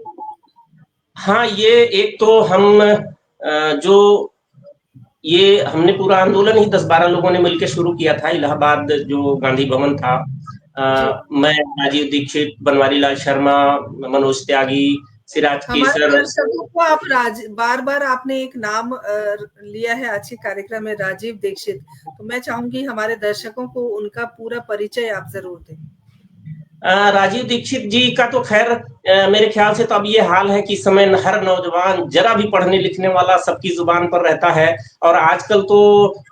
S2: हाँ, ये एक तो हम जो ये हमने पूरा आंदोलन ही 10-12 लोगों ने मिलकर शुरू किया था, इलाहाबाद जो गांधी भवन था। मैं, राजीव दीक्षित, बनवारी लाल शर्मा, मनोज त्यागी, सिराज
S1: हमारे
S2: केसर।
S1: दर्शकों को आप बार बार आपने एक नाम लिया है आज के कार्यक्रम में, राजीव दीक्षित, तो मैं चाहूंगी हमारे दर्शकों को उनका पूरा परिचय आप जरूर दें।
S2: राजीव दीक्षित जी का तो खैर मेरे ख्याल से तो अब ये हाल है कि इस समय हर नौजवान जरा भी पढ़ने लिखने वाला सबकी जुबान पर रहता है, और आजकल तो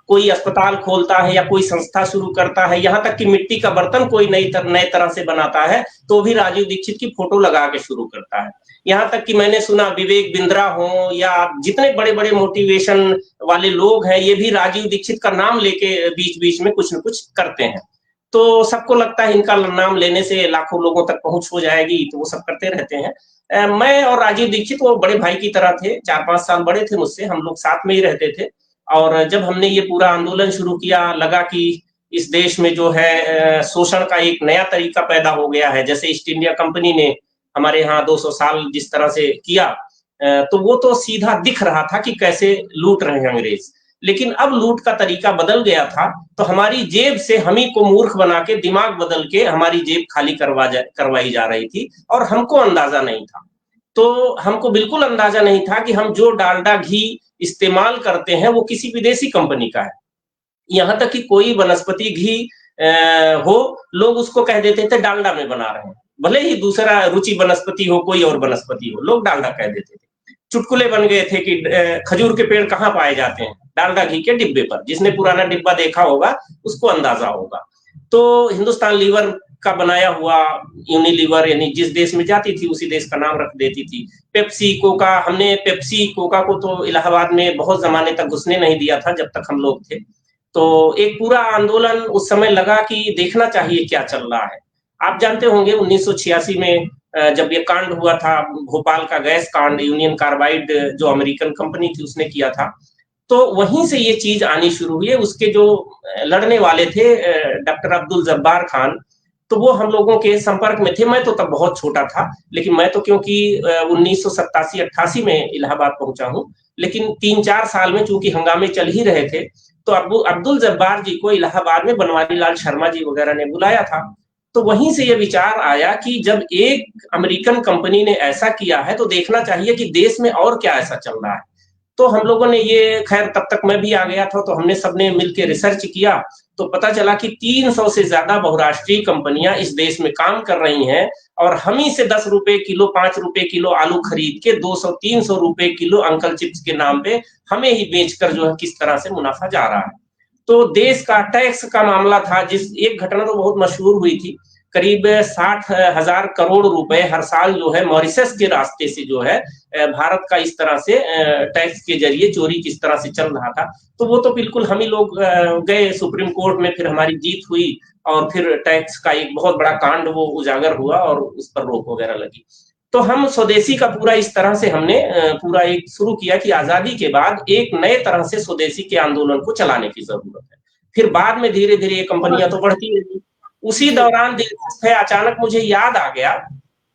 S2: कोई अस्पताल खोलता है या कोई संस्था शुरू करता है, यहाँ तक कि मिट्टी का बर्तन कोई नए तरह से बनाता है तो भी राजीव दीक्षित की फोटो लगा के शुरू करता है। यहाँ तक कि मैंने सुना विवेक बिंद्रा हो या जितने बड़े बड़े मोटिवेशन वाले लोग हैं, ये भी राजीव दीक्षित का नाम लेके बीच बीच में कुछ न कुछ करते हैं। तो सबको लगता है इनका नाम लेने से लाखों लोगों तक पहुंच हो जाएगी, तो वो सब करते रहते हैं। मैं और राजीव दीक्षित वो बड़े भाई की तरह थे, 4-5 साल बड़े थे मुझसे, हम लोग साथ में ही रहते थे। और जब हमने ये पूरा आंदोलन शुरू किया, लगा कि इस देश में जो है शोषण का एक नया तरीका पैदा हो गया है, जैसे ईस्ट इंडिया कंपनी ने हमारे यहाँ 200 साल जिस तरह से किया, तो वो तो सीधा दिख रहा था कि कैसे लूट रहे हैं अंग्रेज। लेकिन अब लूट का तरीका बदल गया था, तो हमारी जेब से हम ही को मूर्ख बना के, दिमाग बदल के हमारी जेब खाली करवाई जा रही थी, और हमको अंदाजा नहीं था। तो हमको बिल्कुल अंदाजा नहीं था कि हम जो डालडा घी इस्तेमाल करते हैं वो किसी विदेशी कंपनी का है। यहाँ तक कि कोई वनस्पति घी हो, लोग उसको कह देते थे डालडा में बना रहे हैं, भले ही दूसरा रुचि वनस्पति हो, कोई और वनस्पति हो, लोग डालडा कह देते थे। चुटकुले बन गए थे कि खजूर के पेड़ कहाँ पाए जाते हैं, डालडा घी के डिब्बे पर। जिसने पुराना डिब्बा देखा होगा उसको अंदाजा होगा। तो हिंदुस्तान लीवर का बनाया हुआ यूनिलीवर, यानी जिस देश में जाती थी उसी देश का नाम रख देती थी। पेप्सी कोका, हमने पेप्सी कोका को तो इलाहाबाद में बहुत जमाने तक घुसने नहीं दिया था जब तक हम लोग थे। तो एक पूरा आंदोलन उस समय लगा कि देखना चाहिए क्या चल रहा है। आप जानते होंगे 1986 में जब ये कांड हुआ था, भोपाल का गैस कांड, यूनियन कार्बाइड जो अमेरिकन कंपनी थी उसने किया था, तो वहीं से ये चीज आनी शुरू हुई है। उसके जो लड़ने वाले थे डॉक्टर अब्दुल जब्बार खान, तो वो हम लोगों के संपर्क में थे। मैं तो तब बहुत छोटा था, लेकिन मैं तो क्योंकि 1987-88 में इलाहाबाद पहुंचा हूं, लेकिन 3-4 साल में चूंकि हंगामे चल ही रहे थे, तो अब्दुल जब्बार जी को इलाहाबाद में बनवारी लाल शर्मा जी वगैरह ने बुलाया था। तो वहीं से ये विचार आया कि जब एक अमेरिकन कंपनी ने ऐसा किया है तो देखना चाहिए कि देश में और क्या ऐसा चल रहा है। तो हम लोगों ने ये, खैर तब तक मैं भी आ गया था, तो हमने सबने मिलकर रिसर्च किया, तो पता चला कि 300 से ज्यादा बहुराष्ट्रीय कंपनियां इस देश में काम कर रही हैं, और हम ही से 10 रुपए किलो, 5 रुपए किलो आलू खरीद के 200-300 रुपए किलो अंकल चिप्स के नाम पे हमें ही बेचकर जो है किस तरह से मुनाफा जा रहा है। तो देश का टैक्स का मामला था, जिस एक घटना तो बहुत मशहूर हुई थी, करीब 60,000 करोड़ रुपए हर साल जो है मॉरिशस के रास्ते से जो है भारत का इस तरह से टैक्स के जरिए चोरी किस तरह से चल रहा था। तो वो तो बिल्कुल हम ही लोग गए सुप्रीम कोर्ट में, फिर हमारी जीत हुई, और फिर टैक्स का एक बहुत बड़ा कांड वो उजागर हुआ और उस पर रोक वगैरह लगी। तो हम स्वदेशी का पूरा इस तरह से हमने पूरा एक शुरू किया कि आजादी के बाद एक नए तरह से स्वदेशी के आंदोलन को चलाने की जरूरत है। फिर बाद में धीरे धीरे ये कंपनियां तो बढ़ती रही। उसी दौरान दिलचस्प है, अचानक मुझे याद आ गया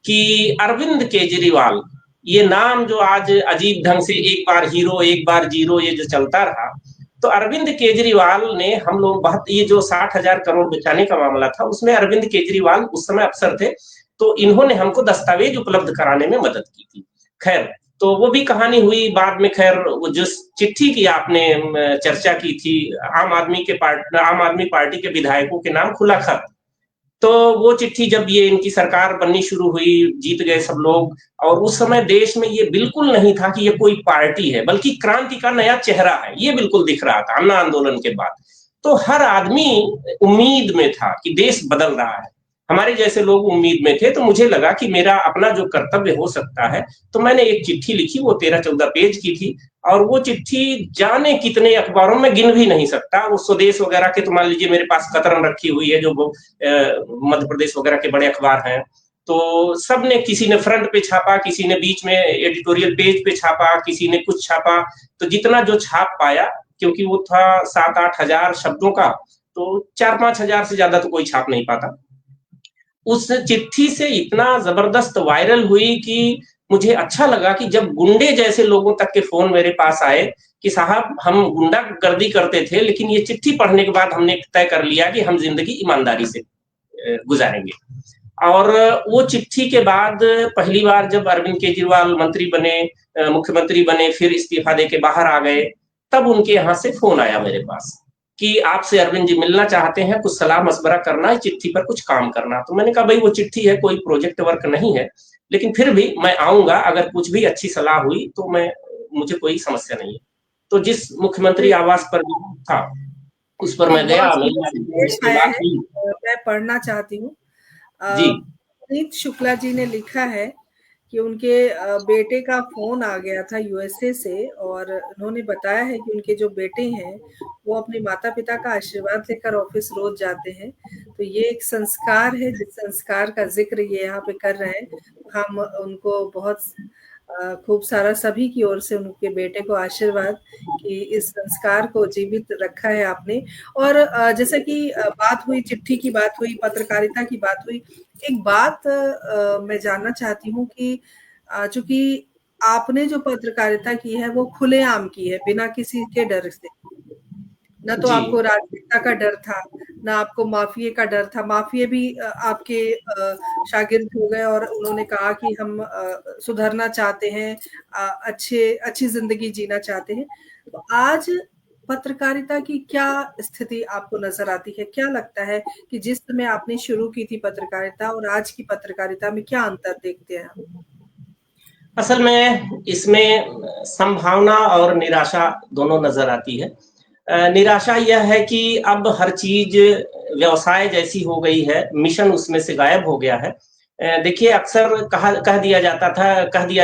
S2: कि अरविंद केजरीवाल, ये नाम जो आज अजीब ढंग से एक बार हीरो एक बार जीरो ये जो चलता रहा, तो अरविंद केजरीवाल ने हम लोग बहुत, ये जो 60,000 करोड़ बचाने का मामला था उसमें अरविंद केजरीवाल उस समय अफसर थे, तो इन्होंने हमको दस्तावेज उपलब्ध कराने में मदद की थी। खैर, तो वो भी कहानी हुई बाद में। खैर, वो जिस चिट्ठी की आपने चर्चा की थी, आम आदमी पार्टी के विधायकों के नाम खुला खत, तो वो चिट्ठी जब ये इनकी सरकार बननी शुरू हुई, जीत गए सब लोग, और उस समय देश में ये बिल्कुल नहीं था कि ये कोई पार्टी है, बल्कि क्रांति का नया चेहरा है, ये बिल्कुल दिख रहा था अन्ना आंदोलन के बाद। तो हर आदमी उम्मीद में था कि देश बदल रहा है, हमारे जैसे लोग उम्मीद में थे। तो मुझे लगा कि मेरा अपना जो कर्तव्य हो सकता है, तो मैंने एक चिट्ठी लिखी, वो 13-14 पेज की थी, और वो चिट्ठी जाने कितने अखबारों में गिन भी नहीं सकता। वो स्वदेश वगैरह के, तो मान लीजिए मेरे पास कतरन रखी हुई है, जो मध्य प्रदेश वगैरह के बड़े अखबार हैं, तो सबने, किसी ने फ्रंट पे छापा, किसी ने बीच में एडिटोरियल पेज पे छापा, किसी ने कुछ छापा, तो जितना जो छाप पाया, क्योंकि वो था 7-8 हजार शब्दों का, तो 4-5 हजार से ज्यादा तो कोई छाप नहीं पाता। उस चिट्ठी से इतना जबरदस्त वायरल हुई कि मुझे अच्छा लगा कि जब गुंडे जैसे लोगों तक के फोन मेरे पास आए कि साहब हम गुंडागर्दी करते थे, लेकिन ये चिट्ठी पढ़ने के बाद हमने तय कर लिया कि हम जिंदगी ईमानदारी से गुजारेंगे। और वो चिट्ठी के बाद पहली बार जब अरविंद केजरीवाल मंत्री बने, मुख्यमंत्री बने, फिर इस्तीफा दे के बाहर आ गए, तब उनके यहाँ से फोन आया मेरे पास कि आपसे अरविंद जी मिलना चाहते हैं, कुछ सलाह मशवरा करना है, चिट्ठी पर कुछ काम करना। तो मैंने कहा भाई वो चिट्ठी है, कोई प्रोजेक्ट वर्क नहीं है, लेकिन फिर भी मैं आऊंगा, अगर कुछ भी अच्छी सलाह हुई तो मुझे कोई समस्या नहीं है। तो जिस मुख्यमंत्री आवास पर था उस पर मैं गया,
S1: मैं पढ़ना चाहती हूँ। पुनीत शुक्ला जी ने लिखा है कि उनके बेटे का फोन आ गया था यूएसए से, और उन्होंने बताया है कि उनके जो बेटे हैं वो अपने माता पिता का आशीर्वाद लेकर ऑफिस रोज जाते हैं। तो ये एक संस्कार है, जिस संस्कार का जिक्र ये यहाँ पे कर रहे हैं। हम उनको बहुत खूब सारा सभी की ओर से उनके बेटे को आशीर्वाद कि इस संस्कार को जीवित रखा है आपने। और जैसे कि बात हुई, चिट्ठी की बात हुई, पत्रकारिता की बात हुई, एक बात मैं जानना चाहती हूँ कि चूंकि आपने जो पत्रकारिता की है वो खुलेआम की है, बिना किसी के डर से। न तो आपको राजनीतिता का डर था, ना आपको माफिये का डर था। माफिये भी आपके शागिर्द हो गए और उन्होंने कहा कि हम सुधरना चाहते हैं, अच्छी जिंदगी जीना चाहते हैं। तो आज पत्रकारिता की क्या स्थिति आपको नजर आती है? क्या लगता है कि जिस समय आपने शुरू की थी पत्रकारिता और आज की पत्रकारिता में क्या अंतर देखते हैं आप?
S2: असल में इसमें संभावना और निराशा दोनों नजर आती है। निराशा यह है कि अब हर चीज व्यवसाय जैसी हो गई है, मिशन उसमें से गायब हो गया है। देखिए, अक्सर कह दिया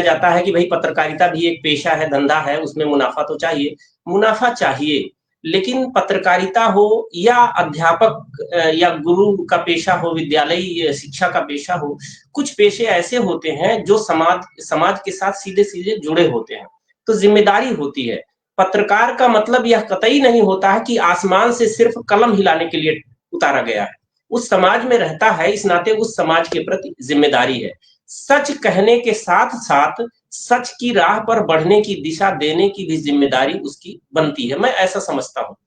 S2: जाता है कि भाई पत्रकारिता भी एक पेशा है, धंधा है, उसमें मुनाफा तो चाहिए। मुनाफा चाहिए, लेकिन पत्रकारिता हो या अध्यापक या गुरु का पेशा हो, विद्यालय शिक्षा का पेशा हो, कुछ पेशे ऐसे होते हैं जो समाज के साथ सीधे-सीधे जुड़े होते हैं, तो जिम्मेदारी होती है। पत्रकार का मतलब यह कतई नहीं होता है कि आसमान से सिर्फ कलम हिलाने के लिए उतारा गया है। उस समाज में रहता है, इस नाते उस समाज के प्रति जिम्मेदारी है। सच कहने के साथ-साथ सच की राह पर बढ़ने की दिशा देने की भी जिम्मेदारी उसकी बनती है, मैं ऐसा समझता हूँ।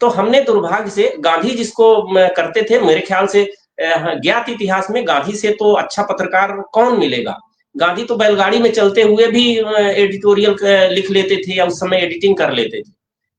S2: तो हमने दुर्भाग्य से गांधी जिसको करते थे, मेरे ख्याल से ज्ञात इतिहास में गांधी से तो अच्छा पत्रकार कौन मिलेगा? गांधी तो बैलगाड़ी में चलते हुए भी एडिटोरियल लिख लेते थे या उस समय एडिटिंग कर लेते थे।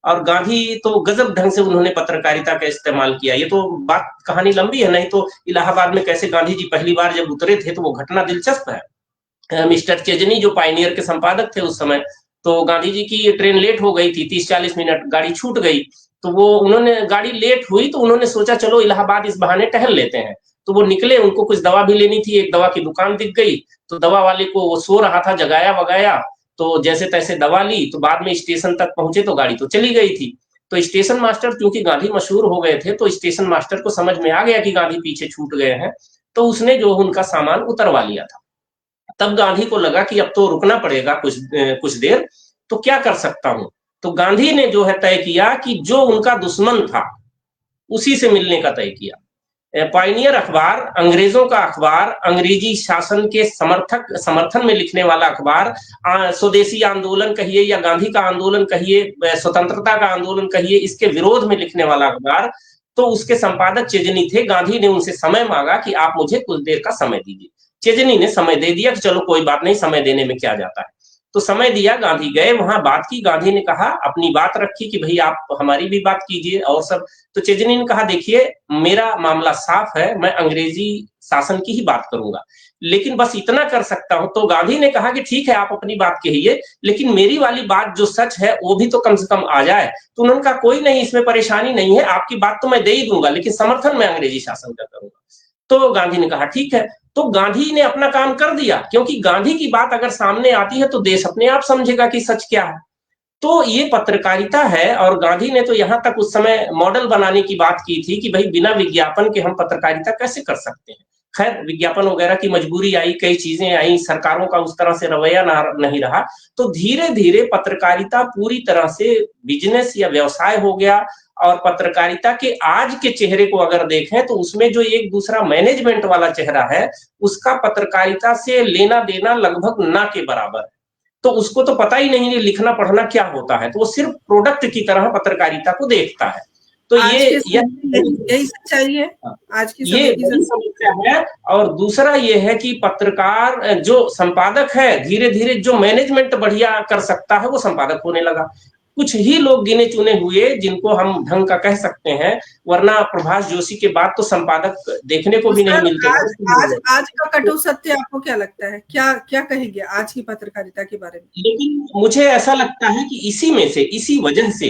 S2: और गांधी तो गजब ढंग से उन्होंने पत्रकारिता का इस्तेमाल किया। ये तो बात कहानी लंबी है, नहीं तो इलाहाबाद में कैसे गांधी जी पहली बार जब उतरे थे तो वो घटना दिलचस्प है। मिस्टर चेजनी जो पायनियर के संपादक थे उस समय, तो गांधी जी की ट्रेन लेट हो गई थी, 30-40 मिनट गाड़ी छूट गई। तो वो उन्होंने गाड़ी लेट हुई तो उन्होंने सोचा चलो इलाहाबाद इस बहाने टहल लेते हैं। तो वो निकले, उनको कुछ दवा भी लेनी थी, एक दवा की दुकान दिख गई, तो दवा वाले को वो सो रहा था, जगाया वगाया, तो जैसे तैसे दवा ली, तो बाद में स्टेशन तक पहुंचे तो गाड़ी तो चली गई थी। तो स्टेशन मास्टर, क्योंकि गांधी मशहूर हो गए थे, तो स्टेशन मास्टर को समझ में आ गया कि गांधी पीछे छूट गए हैं, तो उसने जो उनका सामान उतरवा लिया था। तब गांधी को लगा कि अब तो रुकना पड़ेगा कुछ देर, तो क्या कर सकता हूं। तो गांधी ने जो है तय किया कि जो उनका दुश्मन था उसी से मिलने का तय किया। पायनियर अखबार, अंग्रेजों का अखबार, अंग्रेजी शासन के समर्थन में लिखने वाला अखबार, स्वदेशी आंदोलन कहिए या गांधी का आंदोलन कहिए, स्वतंत्रता का आंदोलन कहिए, इसके विरोध में लिखने वाला अखबार, तो उसके संपादक चेजनी थे। गांधी ने उनसे समय मांगा कि आप मुझे कुछ देर का समय दीजिए। चेजनी ने समय दे दिया कि चलो कोई बात नहीं, समय देने में क्या जाता है। तो समय दिया, गांधी गए, वहां बात की, गांधी ने कहा, अपनी बात रखी कि भाई आप हमारी भी बात कीजिए और सब। तो चेजनी ने कहा देखिए मेरा मामला साफ है, मैं अंग्रेजी शासन की ही बात करूंगा, लेकिन बस इतना कर सकता हूं। तो गांधी ने कहा कि ठीक है आप अपनी बात कहिए, लेकिन मेरी वाली बात जो सच है वो भी तो कम से कम आ जाए। तो उन्होंने कहा कोई नहीं, इसमें परेशानी नहीं है, आपकी बात तो मैं दे ही दूंगा, लेकिन समर्थन मैं अंग्रेजी शासन का करूंगा। तो गांधी ने कहा ठीक है। तो गांधी ने अपना काम कर दिया, क्योंकि गांधी की बात अगर सामने आती है तो देश अपने आप समझेगा कि सच क्या है। तो ये पत्रकारिता है। और गांधी ने तो यहां तक उस समय मॉडल बनाने की बात की थी कि भाई बिना विज्ञापन के हम पत्रकारिता कैसे कर सकते हैं। खैर विज्ञापन वगैरह की मजबूरी आई, कई चीजें आई, सरकारों का उस तरह से रवैया नहीं रहा, तो धीरे धीरे पत्रकारिता पूरी तरह से बिजनेस या व्यवसाय हो गया। और पत्रकारिता के आज के चेहरे को अगर देखें तो उसमें जो एक दूसरा मैनेजमेंट वाला चेहरा है, उसका पत्रकारिता से लेना देना लगभग ना के बराबर है। तो उसको तो पता ही नहीं लिखना पढ़ना क्या होता है, तो वो सिर्फ प्रोडक्ट की तरह पत्रकारिता को देखता है। तो
S1: आज
S2: ये
S1: के समय यही सच्चाई है, आज की
S2: ये
S1: समय की
S2: समस्या है। और दूसरा ये है कि पत्रकार जो संपादक है, धीरे धीरे जो मैनेजमेंट बढ़िया कर सकता है वो संपादक होने लगा। कुछ ही लोग गिने चुने हुए जिनको हम ढंग का कह सकते हैं, वरना प्रभाष जोशी के बाद तो संपादक देखने को
S1: तो
S2: भी नहीं
S1: सर
S2: मिलते
S1: आज आज
S2: हैं।
S1: आज का कटु सत्य आपको क्या लगता है, क्या क्या कहेंगे आज की पत्रकारिता के बारे में?
S2: लेकिन मुझे ऐसा लगता है कि इसी में से, इसी वजह से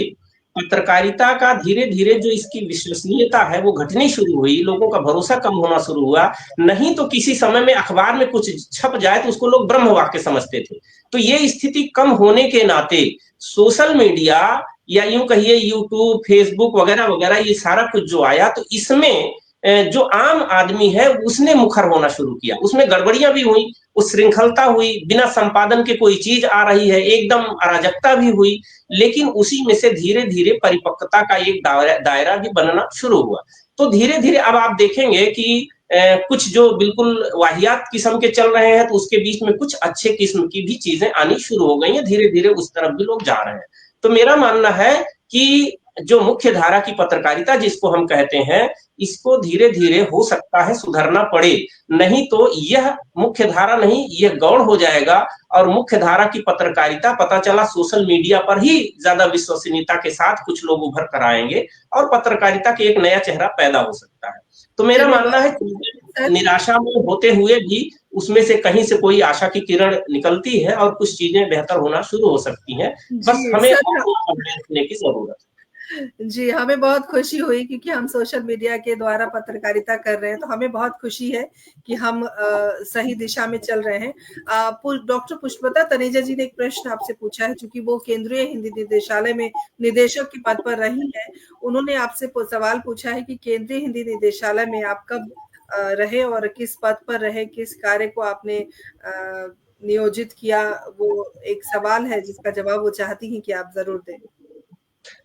S2: पत्रकारिता का धीरे धीरे जो इसकी विश्वसनीयता है वो घटनी शुरू हुई, लोगों का भरोसा कम होना शुरू हुआ। नहीं तो किसी समय में अखबार में कुछ छप जाए तो उसको लोग ब्रह्म वाक्य समझते थे। तो ये स्थिति कम होने के नाते सोशल मीडिया या यूं कहिए यूट्यूब, फेसबुक वगैरह वगैरह, ये सारा कुछ जो आया, तो इसमें जो आम आदमी है उसने मुखर होना शुरू किया। उसमें गड़बड़ियां भी हुई, उच्छृंखलता हुई, बिना संपादन के कोई चीज आ रही है, एकदम अराजकता भी हुई, लेकिन उसी में से धीरे धीरे परिपक्वता का एक दायरा भी बनना शुरू हुआ। तो धीरे धीरे अब आप देखेंगे कि कुछ जो बिल्कुल वाहियात किस्म के चल रहे हैं, तो उसके बीच में कुछ अच्छे किस्म की भी चीजें आनी शुरू हो गई हैं, धीरे धीरे उस तरफ भी लोग जा रहे हैं। तो मेरा मानना है कि जो मुख्य धारा की पत्रकारिता जिसको हम कहते हैं, इसको धीरे धीरे हो सकता है सुधरना पड़े, नहीं तो यह मुख्य धारा नहीं, यह गौण हो जाएगा। और मुख्य धारा की पत्रकारिता पता चला सोशल मीडिया पर ही ज्यादा विश्वसनीयता के साथ कुछ लोग उभर कर आएंगे और पत्रकारिता के एक नया चेहरा पैदा हो सकता है। तो मेरा मानना है निराशा में होते हुए भी उसमें से कहीं से कोई आशा की किरण निकलती है और कुछ चीजें बेहतर होना शुरू हो सकती हैं। बस हमें की जरूरत है।
S1: जी, हमें बहुत खुशी हुई क्योंकि हम सोशल मीडिया के द्वारा पत्रकारिता कर रहे हैं, तो हमें बहुत खुशी है कि हम सही दिशा में चल रहे हैं। डॉक्टर पुष्पलता तनेजा जी ने एक प्रश्न आपसे पूछा है, चूंकि वो केंद्रीय हिंदी निदेशालय में निदेशक के पद पर रही है। उन्होंने आपसे सवाल पूछा है कि केंद्रीय हिंदी निदेशालय में आप कब रहे और किस पद पर रहे, किस कार्य को आपने नियोजित किया। वो एक सवाल है जिसका जवाब वो चाहती हैं कि आप जरूर दें।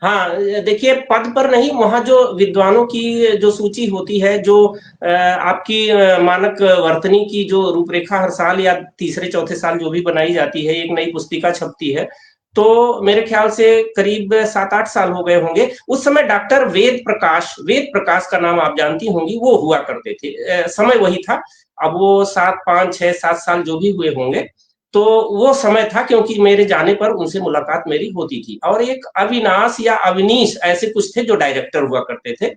S2: हाँ, देखिए पद पर नहीं, वहां जो विद्वानों की जो सूची होती है, जो आपकी मानक वर्तनी की जो रूपरेखा हर साल या तीसरे चौथे साल जो भी बनाई जाती है, एक नई पुस्तिका छपती है, तो मेरे ख्याल से करीब 7-8 साल हो गए होंगे। उस समय डॉक्टर वेद प्रकाश का नाम आप जानती होंगी, वो हुआ करते थे। समय वही था। अब वो 7, 5, 6, 7 साल जो भी हुए होंगे, तो वो समय था क्योंकि मेरे जाने पर उनसे मुलाकात मेरी होती थी। और एक अविनाश या अवनीश ऐसे कुछ थे जो डायरेक्टर हुआ करते थे।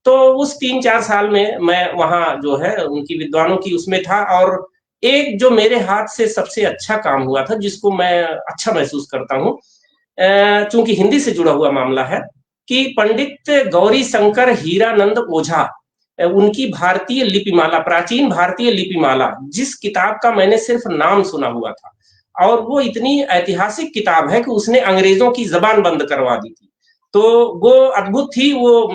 S2: तो उस 3-4 साल में मैं वहाँ जो है उनकी विद्वानों की उसमें था, और एक जो मेरे हाथ से सबसे अच्छा काम हुआ था, जिसको मैं अच्छा महसूस करता हूँ, चूंकि हिंदी से जुड़ा हुआ मामला है, कि पंडित गौरी शंकर हीरानंद ओझा, उनकी भारतीय लिपिमाला, प्राचीन भारतीय लिपिमाला, जिस किताब का मैंने सिर्फ नाम सुना हुआ था, और वो इतनी ऐतिहासिक किताब है कि उसने अंग्रेजों की जबान बंद करवा दी थी। तो वो अद्भुत थी, वो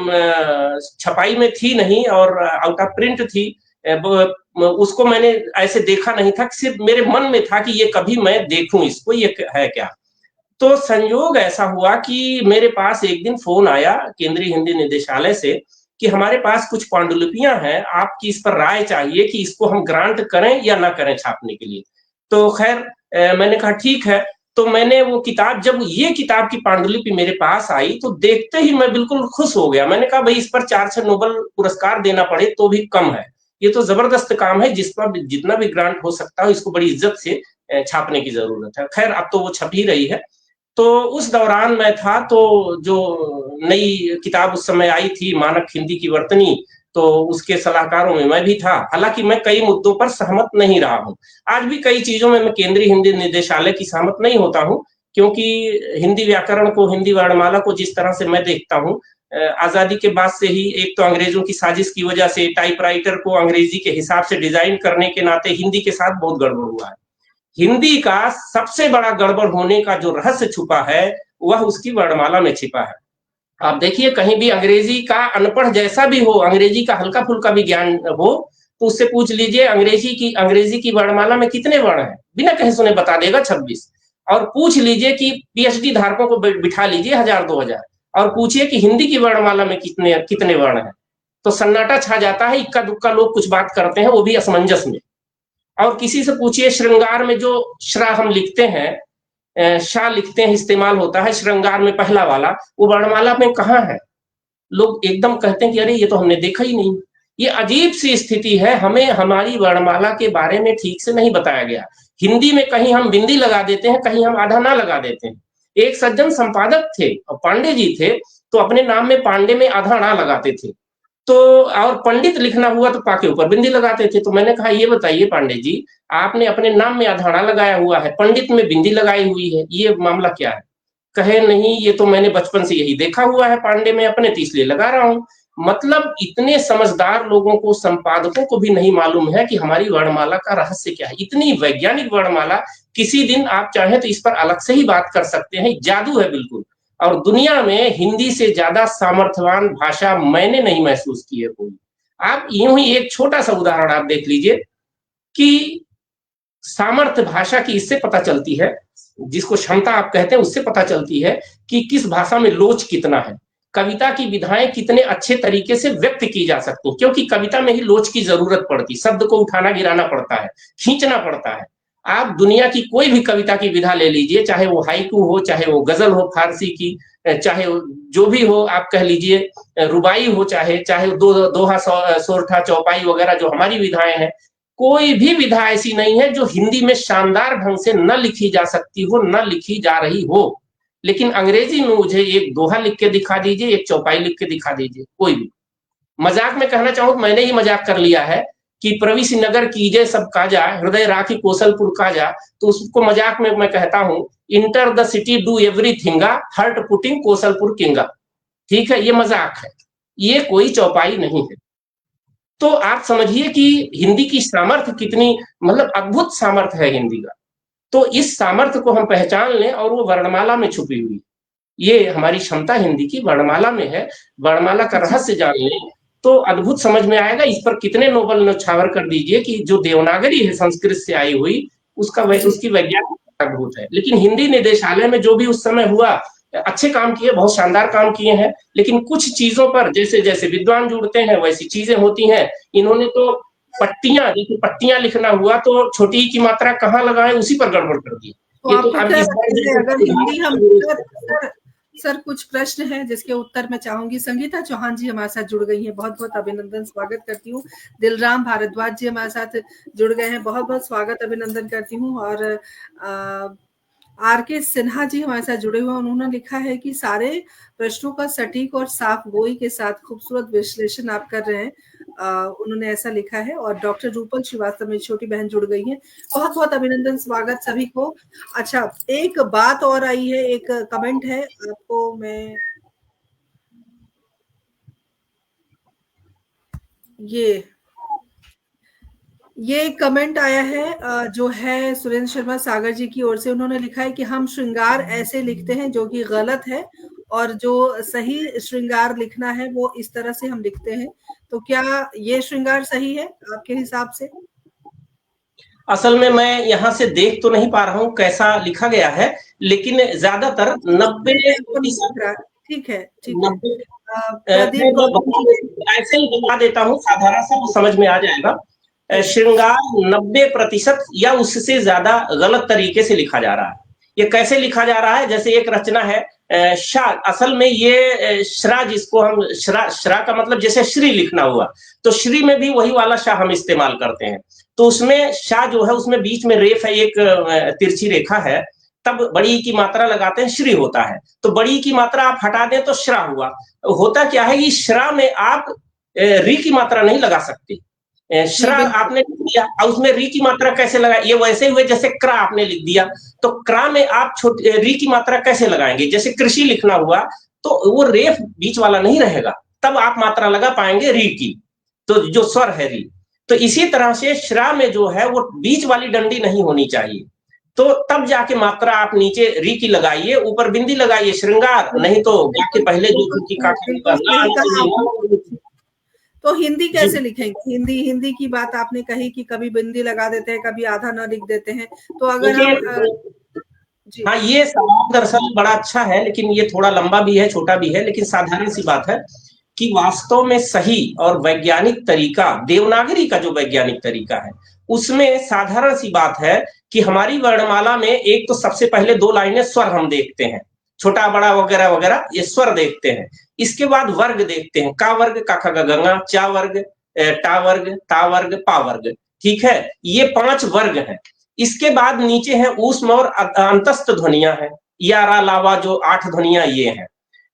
S2: छपाई में थी नहीं और आउट ऑफ प्रिंट थी। उसको मैंने ऐसे देखा नहीं था, सिर्फ मेरे मन में था कि ये कभी मैं देखूं, इसको ये है क्या। तो संयोग ऐसा हुआ कि मेरे पास एक दिन फोन आया केंद्रीय हिंदी निदेशालय से कि हमारे पास कुछ पांडुलिपियां हैं, आपकी इस पर राय चाहिए कि इसको हम ग्रांट करें या ना करें छापने के लिए। तो खैर मैंने कहा ठीक है। तो मैंने वो किताब, जब ये किताब की पांडुलिपि मेरे पास आई तो देखते ही मैं बिल्कुल खुश हो गया। मैंने कहा भाई इस पर 4-6 नोबेल पुरस्कार देना पड़े तो भी कम है, ये तो जबरदस्त काम है, जिस पर जितना भी ग्रांट हो सकता है इसको बड़ी इज्जत से छापने की जरूरत है। खैर अब तो वो छप ही रही है। तो उस दौरान मैं था, तो जो नई किताब उस समय आई थी मानक हिंदी की वर्तनी, तो उसके सलाहकारों में मैं भी था। हालांकि मैं कई मुद्दों पर सहमत नहीं रहा हूं, आज भी कई चीजों में मैं केंद्रीय हिंदी निदेशालय की सहमत नहीं होता हूं, क्योंकि हिंदी व्याकरण को, हिंदी वर्णमाला को जिस तरह से मैं देखता हूं, आजादी के बाद से ही एक तो अंग्रेजों की साजिश की वजह से टाइपराइटर को अंग्रेजी के हिसाब से डिजाइन करने के नाते हिंदी के साथ बहुत गड़बड़ हुआ है। हिंदी का सबसे बड़ा गड़बड़ होने का जो रहस्य छुपा है वह उसकी वर्णमाला में छिपा है। आप देखिए कहीं भी अंग्रेजी का अनपढ़ जैसा भी हो, अंग्रेजी का हल्का फुल्का भी ज्ञान हो, तो उससे पूछ लीजिए अंग्रेजी की वर्णमाला में कितने वर्ण हैं, बिना कहीं सुने बता देगा 26। और पूछ लीजिए कि पीएचडी धारकों को बिठा लीजिए 1000-2000 और पूछिए कि हिंदी की वर्णमाला में कितने कितने वर्ण हैं, तो सन्नाटा छा जाता है। इक्का दुक्का लोग कुछ बात करते हैं, वो भी असमंजस में। और किसी से पूछिए श्रृंगार में जो श्रा हम लिखते हैं, शाह लिखते हैं, इस्तेमाल होता है श्रृंगार में पहला वाला, वो वर्णमाला में कहाँ है? लोग एकदम कहते हैं कि अरे ये तो हमने देखा ही नहीं। ये अजीब सी स्थिति है, हमें हमारी वर्णमाला के बारे में ठीक से नहीं बताया गया। हिंदी में कहीं हम बिंदी लगा देते हैं, कहीं हम आधा ना लगा देते हैं। एक सज्जन संपादक थे और पांडे जी थे, तो अपने नाम में पांडे में आधा ना लगाते थे। तो और पंडित लिखना हुआ तो पा के ऊपर बिंदी लगाते थे। तो मैंने कहा ये बताइए पांडे जी, आपने अपने नाम में अधाड़ा लगाया हुआ है, पंडित में बिंदी लगाई हुई है, ये मामला क्या है? कहे नहीं ये तो मैंने बचपन से यही देखा हुआ है पांडे में अपने, तो इसलिए लगा रहा हूं। मतलब इतने समझदार लोगों को, संपादकों को भी नहीं मालूम है कि हमारी वर्णमाला का रहस्य क्या है। इतनी वैज्ञानिक वर्णमाला, किसी दिन आप चाहें तो इस पर अलग से ही बात कर सकते हैं, जादू है बिल्कुल। और दुनिया में हिंदी से ज्यादा सामर्थ्यवान भाषा मैंने नहीं महसूस की है कोई। आप यूं ही एक छोटा सा उदाहरण आप देख लीजिए कि सामर्थ्य भाषा की इससे पता चलती है, जिसको क्षमता आप कहते हैं उससे पता चलती है कि किस भाषा में लोच कितना है, कविता की विधाएं कितने अच्छे तरीके से व्यक्त की जा सकती हैं, क्योंकि कविता में ही लोच की जरूरत पड़ती, शब्द को उठाना गिराना पड़ता है, खींचना पड़ता है। आप दुनिया की कोई भी कविता की विधा ले लीजिए, चाहे वो हाइकू हो, चाहे वो गजल हो फारसी की, चाहे जो भी हो, आप कह लीजिए रुबाई हो, चाहे चाहे दोहा सोरठा चौपाई वगैरह जो हमारी विधाएं हैं, कोई भी विधा ऐसी नहीं है जो हिंदी में शानदार ढंग से न लिखी जा सकती हो, न लिखी जा रही हो। लेकिन अंग्रेजी में मुझे एक दोहा लिख के दिखा दीजिए, एक चौपाई लिख के दिखा दीजिए, कोई भी। मजाक में कहना चाहूं, मैंने ही मजाक कर लिया है कि प्रविश नगर कीजे सब काजा, हृदय राखी कोसलपुर काजा, तो उसको मजाक में मैं कहता हूं इंटर द सिटी डू एवरीथिंगा, हर्ट पुटिंग कोसलपुर किंगा। ठीक है, ये मजाक है, ये कोई चौपाई नहीं है। तो आप समझिए कि हिंदी की सामर्थ्य कितनी, मतलब अद्भुत सामर्थ्य है हिंदी का। तो इस सामर्थ्य को हम पहचान लें, और वो वर्णमाला में छुपी हुई, ये हमारी क्षमता हिंदी की वर्णमाला में है। वर्णमाला का रहस्य जान लें तो अद्भुत समझ में आएगा। इस पर कितने नोबेल न्यौछावर कर दीजिए कि जो देवनागरी है संस्कृत से आई हुई, उसकी वैज्ञानिक अद्भुत है। लेकिन हिंदी निदेशालय में जो भी उस समय हुआ, अच्छे काम किए, बहुत शानदार काम किए हैं, लेकिन कुछ चीजों पर जैसे जैसे विद्वान जुड़ते हैं वैसी चीजें होती हैं। इन्होंने तो पट्टियां, जैसे पट्टियां लिखना हुआ तो छोटी की मात्रा कहाँ लगाए उसी पर गड़बड़ कर दी।
S1: तो
S2: ये तो
S1: आपको
S2: अब
S1: क्या
S2: इस बार
S1: लगता है, अगर हिंदी हम सर कुछ प्रश्न हैं जिसके उत्तर मैं चाहूंगी। संगीता चौहान जी हमारे साथ जुड़ गई हैं, बहुत बहुत अभिनंदन, स्वागत करती हूँ। दिलराम भारद्वाज जी हमारे साथ जुड़ गए हैं, बहुत बहुत स्वागत अभिनंदन करती हूँ। और आर.के. सिन्हा जी हमारे साथ जुड़े हुए हैं, उन्होंने लिखा है कि सारे प्रश्नों का सटीक और साफ गोई के साथ खूबसूरत विश्लेषण आप कर रहे हैं, उन्होंने ऐसा लिखा है। और डॉक्टर रूपल श्रीवास्तव मेरी छोटी बहन जुड़ गई हैं, बहुत बहुत अभिनंदन, स्वागत सभी को। अच्छा, एक बात और आई है, एक कमेंट है, आपको मैं ये कमेंट आया है, जो है सुरेंद्र शर्मा सागर जी की ओर से। उन्होंने लिखा है कि हम श्रृंगार ऐसे लिखते हैं जो कि गलत है, और जो सही श्रृंगार लिखना है वो इस तरह से हम लिखते हैं। तो क्या ये श्रृंगार सही है आपके हिसाब से?
S2: असल में मैं यहाँ से देख तो नहीं पा रहा हूँ कैसा लिखा गया है, लेकिन ज्यादातर 90%।
S1: ठीक है, ठीक है।
S2: 90
S1: प्रदीप गौतम जी,
S2: ऐसे ही बता देता हूँ, साधारण सा वो समझ में आ जाएगा। श्रृंगार 90% या उससे ज्यादा गलत तरीके से लिखा जा रहा है। ये कैसे लिखा जा रहा है? जैसे एक रचना है शाह, असल में ये श्रा, जिसको हम श्रा, श्रा का मतलब जैसे श्री लिखना हुआ, तो श्री में भी वही वाला शाह हम इस्तेमाल करते हैं। तो उसमें शाह जो है उसमें बीच में रेफ है, एक तिरछी रेखा है, तब बड़ी की मात्रा लगाते हैं, श्री होता है। तो बड़ी की मात्रा आप हटा दें तो श्रा हुआ। होता क्या है कि श्रा में आप री की मात्रा नहीं लगा सकते। श्रा आपने लिख दिया और उसमें री की मात्रा कैसे लगा? ये वैसे हुए जैसे क्रा आपने लिख दिया, तो क्रा में आप री की मात्रा कैसे लगाएंगे? जैसे कृषि लिखना हुआ तो वो रेफ बीच वाला नहीं रहेगा, तब आप मात्रा लगा पाएंगे री की, तो जो स्वर है री। तो इसी तरह से श्रा में जो है वो बीच वाली डंडी नहीं होनी चाहिए, तो तब जाके मात्रा आप नीचे री की लगाइए, ऊपर बिंदी लगाइए, श्रृंगार। नहीं तो जाके पहले जो की
S1: तो हिंदी कैसे लिखेंगे? हिंदी की बात आपने कही कि कभी बिंदी लगा देते हैं, कभी आधा न लिख देते हैं, तो अगर हम
S2: हाँ, ये सवाल दरअसल बड़ा अच्छा है, लेकिन ये थोड़ा लंबा भी है, छोटा भी है, लेकिन साधारण सी बात है कि वास्तव में सही और वैज्ञानिक तरीका, देवनागरी का जो वैज्ञानिक तरीका है, उसमें साधारण सी बात है कि हमारी वर्णमाला में एक तो सबसे पहले 2 लाइनें स्वर हम देखते हैं, छोटा बड़ा वगैरह वगैरह, ये स्वर देखते हैं। इसके बाद वर्ग देखते हैं, का वर्ग, का ख ग घ, चा वर्ग, टा वर्ग, ता वर्ग, पा वर्ग, ठीक है, ये 5 वर्ग हैं। इसके बाद नीचे है ऊष्म और अंतस्थ ध्वनियां हैं, या रा लावा, जो 8 ध्वनियां ये हैं।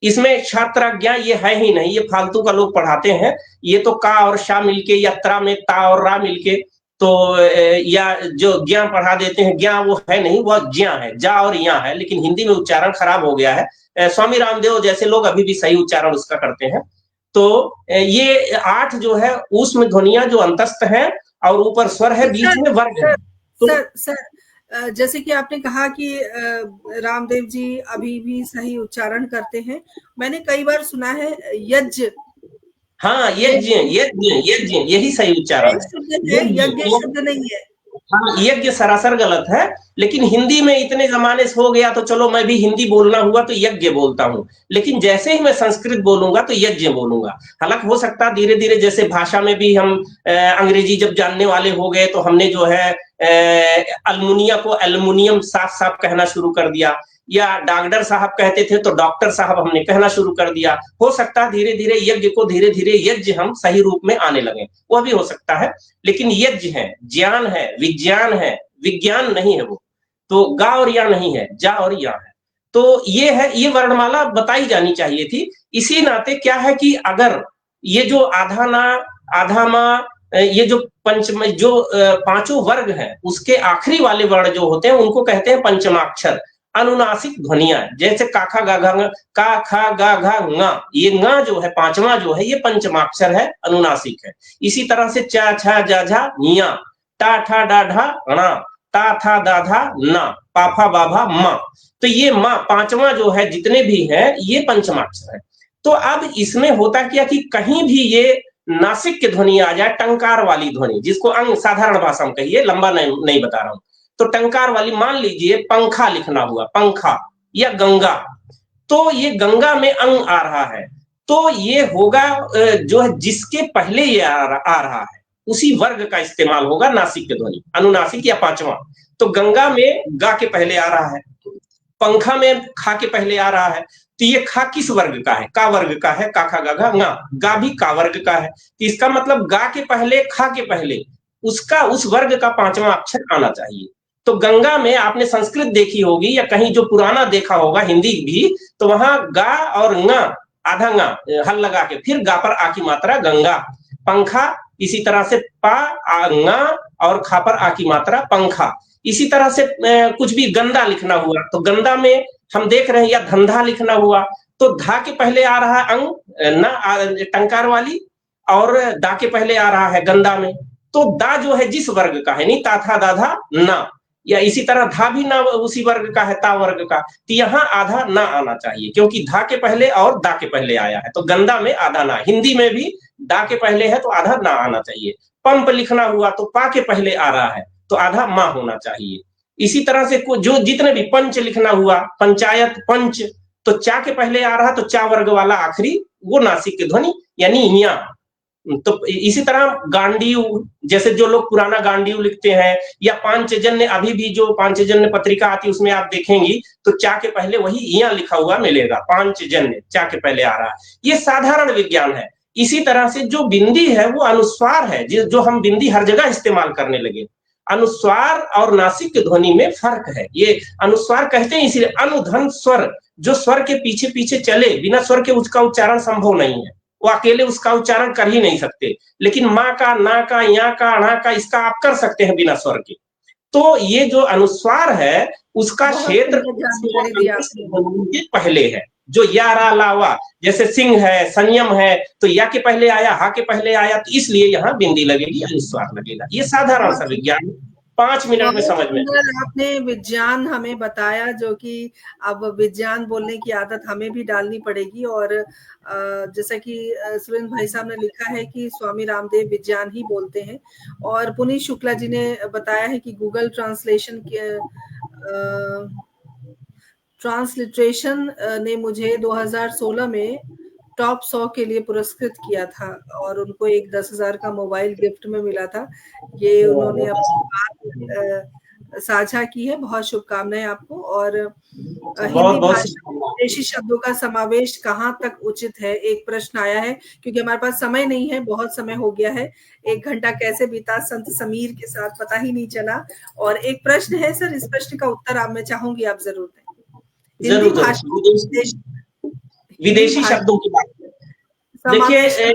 S2: इसमें क्षात्रज्ञा ये है ही नहीं, ये फालतू का लोग पढ़ाते हैं। ये तो का और शा मिलके, या त्रा में ता और रा मिलके, तो या जो ज्ञा पढ़ा देते हैं, ज्ञा वो है नहीं, वो ज्ञा है, जा और या है, लेकिन हिंदी में उच्चारण खराब हो गया है। स्वामी रामदेव जैसे लोग अभी भी सही उच्चारण उसका करते हैं। तो ये 8 जो है ऊष्म ध्वनियां जो अंतस्थ है, और ऊपर स्वर है, बीच में वर्ग है।
S1: सर, जैसे कि आपने कहा कि रामदेव जी अभी भी सही उच्चारण करते हैं, मैंने कई बार सुना है यज्ञ।
S2: हाँ, यज्ञ, यज्ञ, यज्ञ, यही सही उच्चारण है।
S1: यज्ञ शुद्ध नहीं है।
S2: हाँ, यज्ञ सरासर गलत है, लेकिन हिंदी में इतने जमाने से हो गया तो चलो मैं भी हिंदी बोलना हुआ तो यज्ञ बोलता हूँ, लेकिन जैसे ही मैं संस्कृत बोलूंगा तो यज्ञ बोलूंगा। हालांकि हो सकता है धीरे धीरे जैसे भाषा में भी हम अंग्रेजी जब जानने वाले हो गए तो हमने जो है अल्मुनिया को एल्युमिनियम साफ साफ कहना शुरू कर दिया, या डॉक्टर साहब कहते थे तो डॉक्टर साहब हमने कहना शुरू कर दिया। हो सकता है धीरे धीरे यज्ञ को धीरे धीरे यज्ञ हम सही रूप में आने लगे, वह भी हो सकता है। लेकिन यज्ञ है, ज्ञान है, विज्ञान है, विज्ञान नहीं है वो। तो गा और या नहीं है, जा और या है। तो ये है, ये वर्णमाला बताई जानी चाहिए थी। इसी नाते क्या है कि अगर ये जो आधा ना, आधा मा, ये जो पंचम, जो 5 वर्ग हैं, उसके आखिरी वाले वर्ण जो होते हैं उनको कहते हैं पंचमाक्षर, अनुनासिक ध्वनियां। जैसे का खा गा घा, का खा गा घा ङा, ये ङा जो है 5वां जो है, ये पंचमाक्षर है, अनुनासिक है। इसी तरह से चा छा जा झा ञा, टा ठा डा ढा णा, ता था दा धा ना, पाफा बाभा मा। तो ये मा 5वां जो है, जितने भी हैं ये पंचमाक्षर है। तो अब इसमें होता क्या कि कहीं भी ये नासिक की ध्वनि आ जाए, टंकार वाली ध्वनि, जिसको अंग साधारण भाषा में कहिए, लंबा नहीं बता रहा हूं, तो टंकार वाली, मान लीजिए पंखा लिखना हुआ, पंखा, या गंगा, तो ये गंगा में अंग आ रहा है, तो ये होगा जो है जिसके पहले ये आ रहा है उसी वर्ग का इस्तेमाल होगा नासिक की ध्वनि, अनुनासिक या 5वां। तो गंगा में गा के पहले आ रहा है, पंखा में खा के पहले आ रहा है। तो ये खा किस वर्ग का है? का वर्ग का है। का खा गा घा गा, गा भी का वर्ग का है। तो इसका मतलब गा के पहले खा के पहले उसका उस वर्ग का पांचवा अक्षर आना चाहिए। तो गंगा में आपने संस्कृत देखी होगी या कहीं जो पुराना देखा होगा हिंदी भी, तो वहां गा और ङ आधा ङ हल लगा के फिर गा पर आ की मात्रा गंगा। पंखा इसी तरह से पा ङ और खा पर आ की मात्रा पंखा। इसी तरह से कुछ भी गंदा लिखना हुआ तो गंदा में हम देख रहे हैं, या धंधा लिखना हुआ तो धा के पहले आ रहा है अंग न टंकार वाली, और दा के पहले आ रहा है गंदा में। तो दा जो है जिस वर्ग का है, नहीं ता था दाधा ना, या इसी तरह धा भी ना उसी वर्ग का है, ता वर्ग का। तो यहाँ आधा ना आना चाहिए क्योंकि धा के पहले और दा के पहले आया है। तो गंदा में आधा ना, हिंदी में भी दा के पहले है तो आधा ना आना चाहिए। पंप लिखना हुआ तो पा के पहले आ रहा है तो आधा मां होना चाहिए। इसी तरह से जो जितने भी पंच लिखना हुआ, पंचायत पंच, तो चा के पहले आ रहा तो चा वर्ग वाला आखिरी वो नासिक की ध्वनि यानी इया। तो इसी तरह गांडीव, जैसे जो लोग पुराना गांडीव लिखते हैं, या पांचजन्य, अभी भी जो पांचजन्य पत्रिका आती है उसमें आप देखेंगी तो चा के पहले वही इया लिखा हुआ मिलेगा, पांचजन्य चा के पहले आ रहा है। ये साधारण विज्ञान है। इसी तरह से जो बिंदी है वो अनुस्वार है, जो हम बिंदी हर जगह इस्तेमाल करने लगे। अनुस्वार और नासिक की ध्वनि में फर्क है। ये अनुस्वार कहते हैं इसलिए, अनुधन स्वर, जो स्वर के पीछे पीछे चले, बिना स्वर के उसका उच्चारण संभव नहीं है, वो अकेले उसका उच्चारण कर ही नहीं सकते। लेकिन माँ का, ना का, या का, अणा का, इसका आप कर सकते हैं बिना स्वर के। तो ये जो अनुस्वार है उसका क्षेत्र पहले है, जो या रा ला वा, जैसे सिंह है, संयम है, तो या के पहले आया, हा के पहले आया, तो इसलिए यहाँ बिंदी लगेगी, अनुस्वार लगेगा। ये साधारण सा विज्ञान 5 मिनट में समझ में।
S1: आपने विज्ञान हमें बताया, जो कि अब विज्ञान बोलने की आदत हमें भी डालनी पड़ेगी। और जैसा कि सुरेंद्र भाई साहब ने लिखा है कि स्वामी रामदेव विज्ञान ही बोलते हैं, और पुनीत शुक्ला जी ने बताया है कि गूगल ट्रांसलेशन के ट्रांसलिटरेशन ने मुझे 2016 में टॉप 100 के लिए पुरस्कृत किया था और उनको एक 10,000 का मोबाइल गिफ्ट में मिला था। ये उन्होंने अपनी बात साझा की है। बहुत शुभकामनाएं आपको। और हिंदी भाषा में विदेशी शब्दों का समावेश कहाँ तक उचित है, एक प्रश्न आया है। क्योंकि हमारे पास समय नहीं है, बहुत समय हो गया है, 1 घंटा कैसे बीता संत समीर के साथ पता ही नहीं चला। और एक प्रश्न है सर, इस प्रश्न का उत्तर आप मैं चाहूंगी आप जरूर दें। हिंदी भाषा
S2: विदेशी शब्दों की बात देखिए,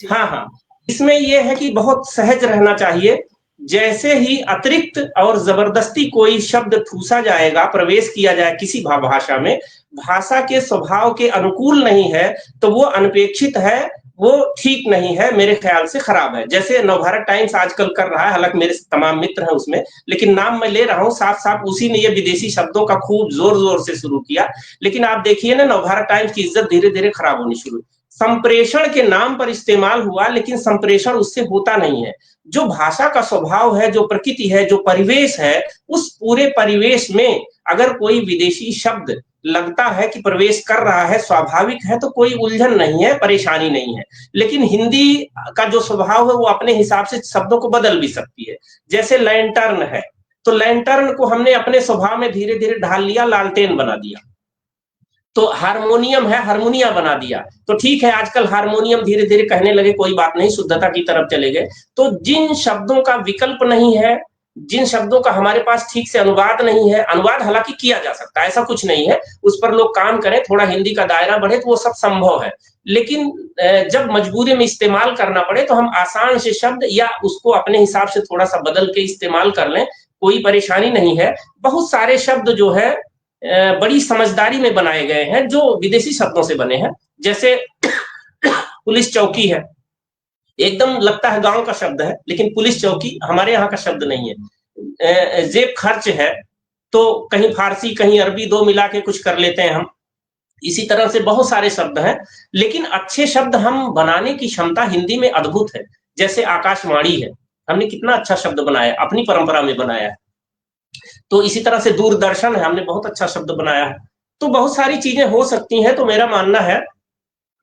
S2: हाँ, इसमें यह है कि बहुत सहज रहना चाहिए। जैसे ही अतिरिक्त और जबरदस्ती कोई शब्द ठूसा जाएगा, प्रवेश किया जाए किसी भाषा में, भाषा के स्वभाव के अनुकूल नहीं है तो वो अनपेक्षित है, वो ठीक नहीं है, मेरे ख्याल से खराब है। जैसे नवभारत टाइम्स आजकल कर रहा है, हालांकि मेरे तमाम मित्र हैं उसमें, लेकिन नाम मैं ले रहा हूं, साफ साफ उसी ने ये विदेशी शब्दों का खूब जोर जोर से शुरू किया। लेकिन आप देखिए ना, नवभारत टाइम्स की इज्जत धीरे धीरे खराब होनी शुरू। संप्रेषण के नाम पर इस्तेमाल हुआ, लेकिन संप्रेषण उससे होता नहीं है। जो भाषा का स्वभाव है, जो प्रकृति है, जो परिवेश है, उस पूरे परिवेश में अगर कोई विदेशी शब्द लगता है कि प्रवेश कर रहा है, स्वाभाविक है, तो कोई उलझन नहीं है, परेशानी नहीं है। लेकिन हिंदी का जो स्वभाव है वो अपने हिसाब से शब्दों को बदल भी सकती है। जैसे लैंटर्न है, तो लैंटर्न को हमने अपने स्वभाव में धीरे धीरे ढाल लिया, लालटेन बना दिया। तो हारमोनियम है, हारमोनिया बना दिया। तो ठीक है, आजकल हारमोनियम धीरे धीरे कहने लगे, कोई बात नहीं, शुद्धता की तरफ चले गए। तो जिन शब्दों का विकल्प नहीं है, जिन शब्दों का हमारे पास ठीक से अनुवाद नहीं है, अनुवाद हालांकि किया जा सकता है, ऐसा कुछ नहीं है, उस पर लोग काम करें, थोड़ा हिंदी का दायरा बढ़े तो वो सब संभव है। लेकिन जब मजबूरी में इस्तेमाल करना पड़े तो हम आसान से शब्द या उसको अपने हिसाब से थोड़ा सा बदल के इस्तेमाल कर लें, कोई परेशानी नहीं है। बहुत सारे शब्द जो है बड़ी समझदारी में बनाए गए हैं, जो विदेशी शब्दों से बने हैं। जैसे पुलिस चौकी है, एकदम लगता है गांव का शब्द है, लेकिन पुलिस चौकी हमारे यहाँ का शब्द नहीं है। जेब खर्च है, तो कहीं फारसी कहीं अरबी, दो मिला के कुछ कर लेते हैं हम। इसी तरह से बहुत सारे शब्द हैं, लेकिन अच्छे शब्द हम बनाने की क्षमता हिंदी में अद्भुत है। जैसे आकाशवाणी है, हमने कितना अच्छा शब्द बनाया, अपनी परंपरा में बनाया है। तो इसी तरह से दूरदर्शन है, हमने बहुत अच्छा शब्द बनाया है। तो बहुत सारी चीजें हो सकती हैं। तो मेरा मानना है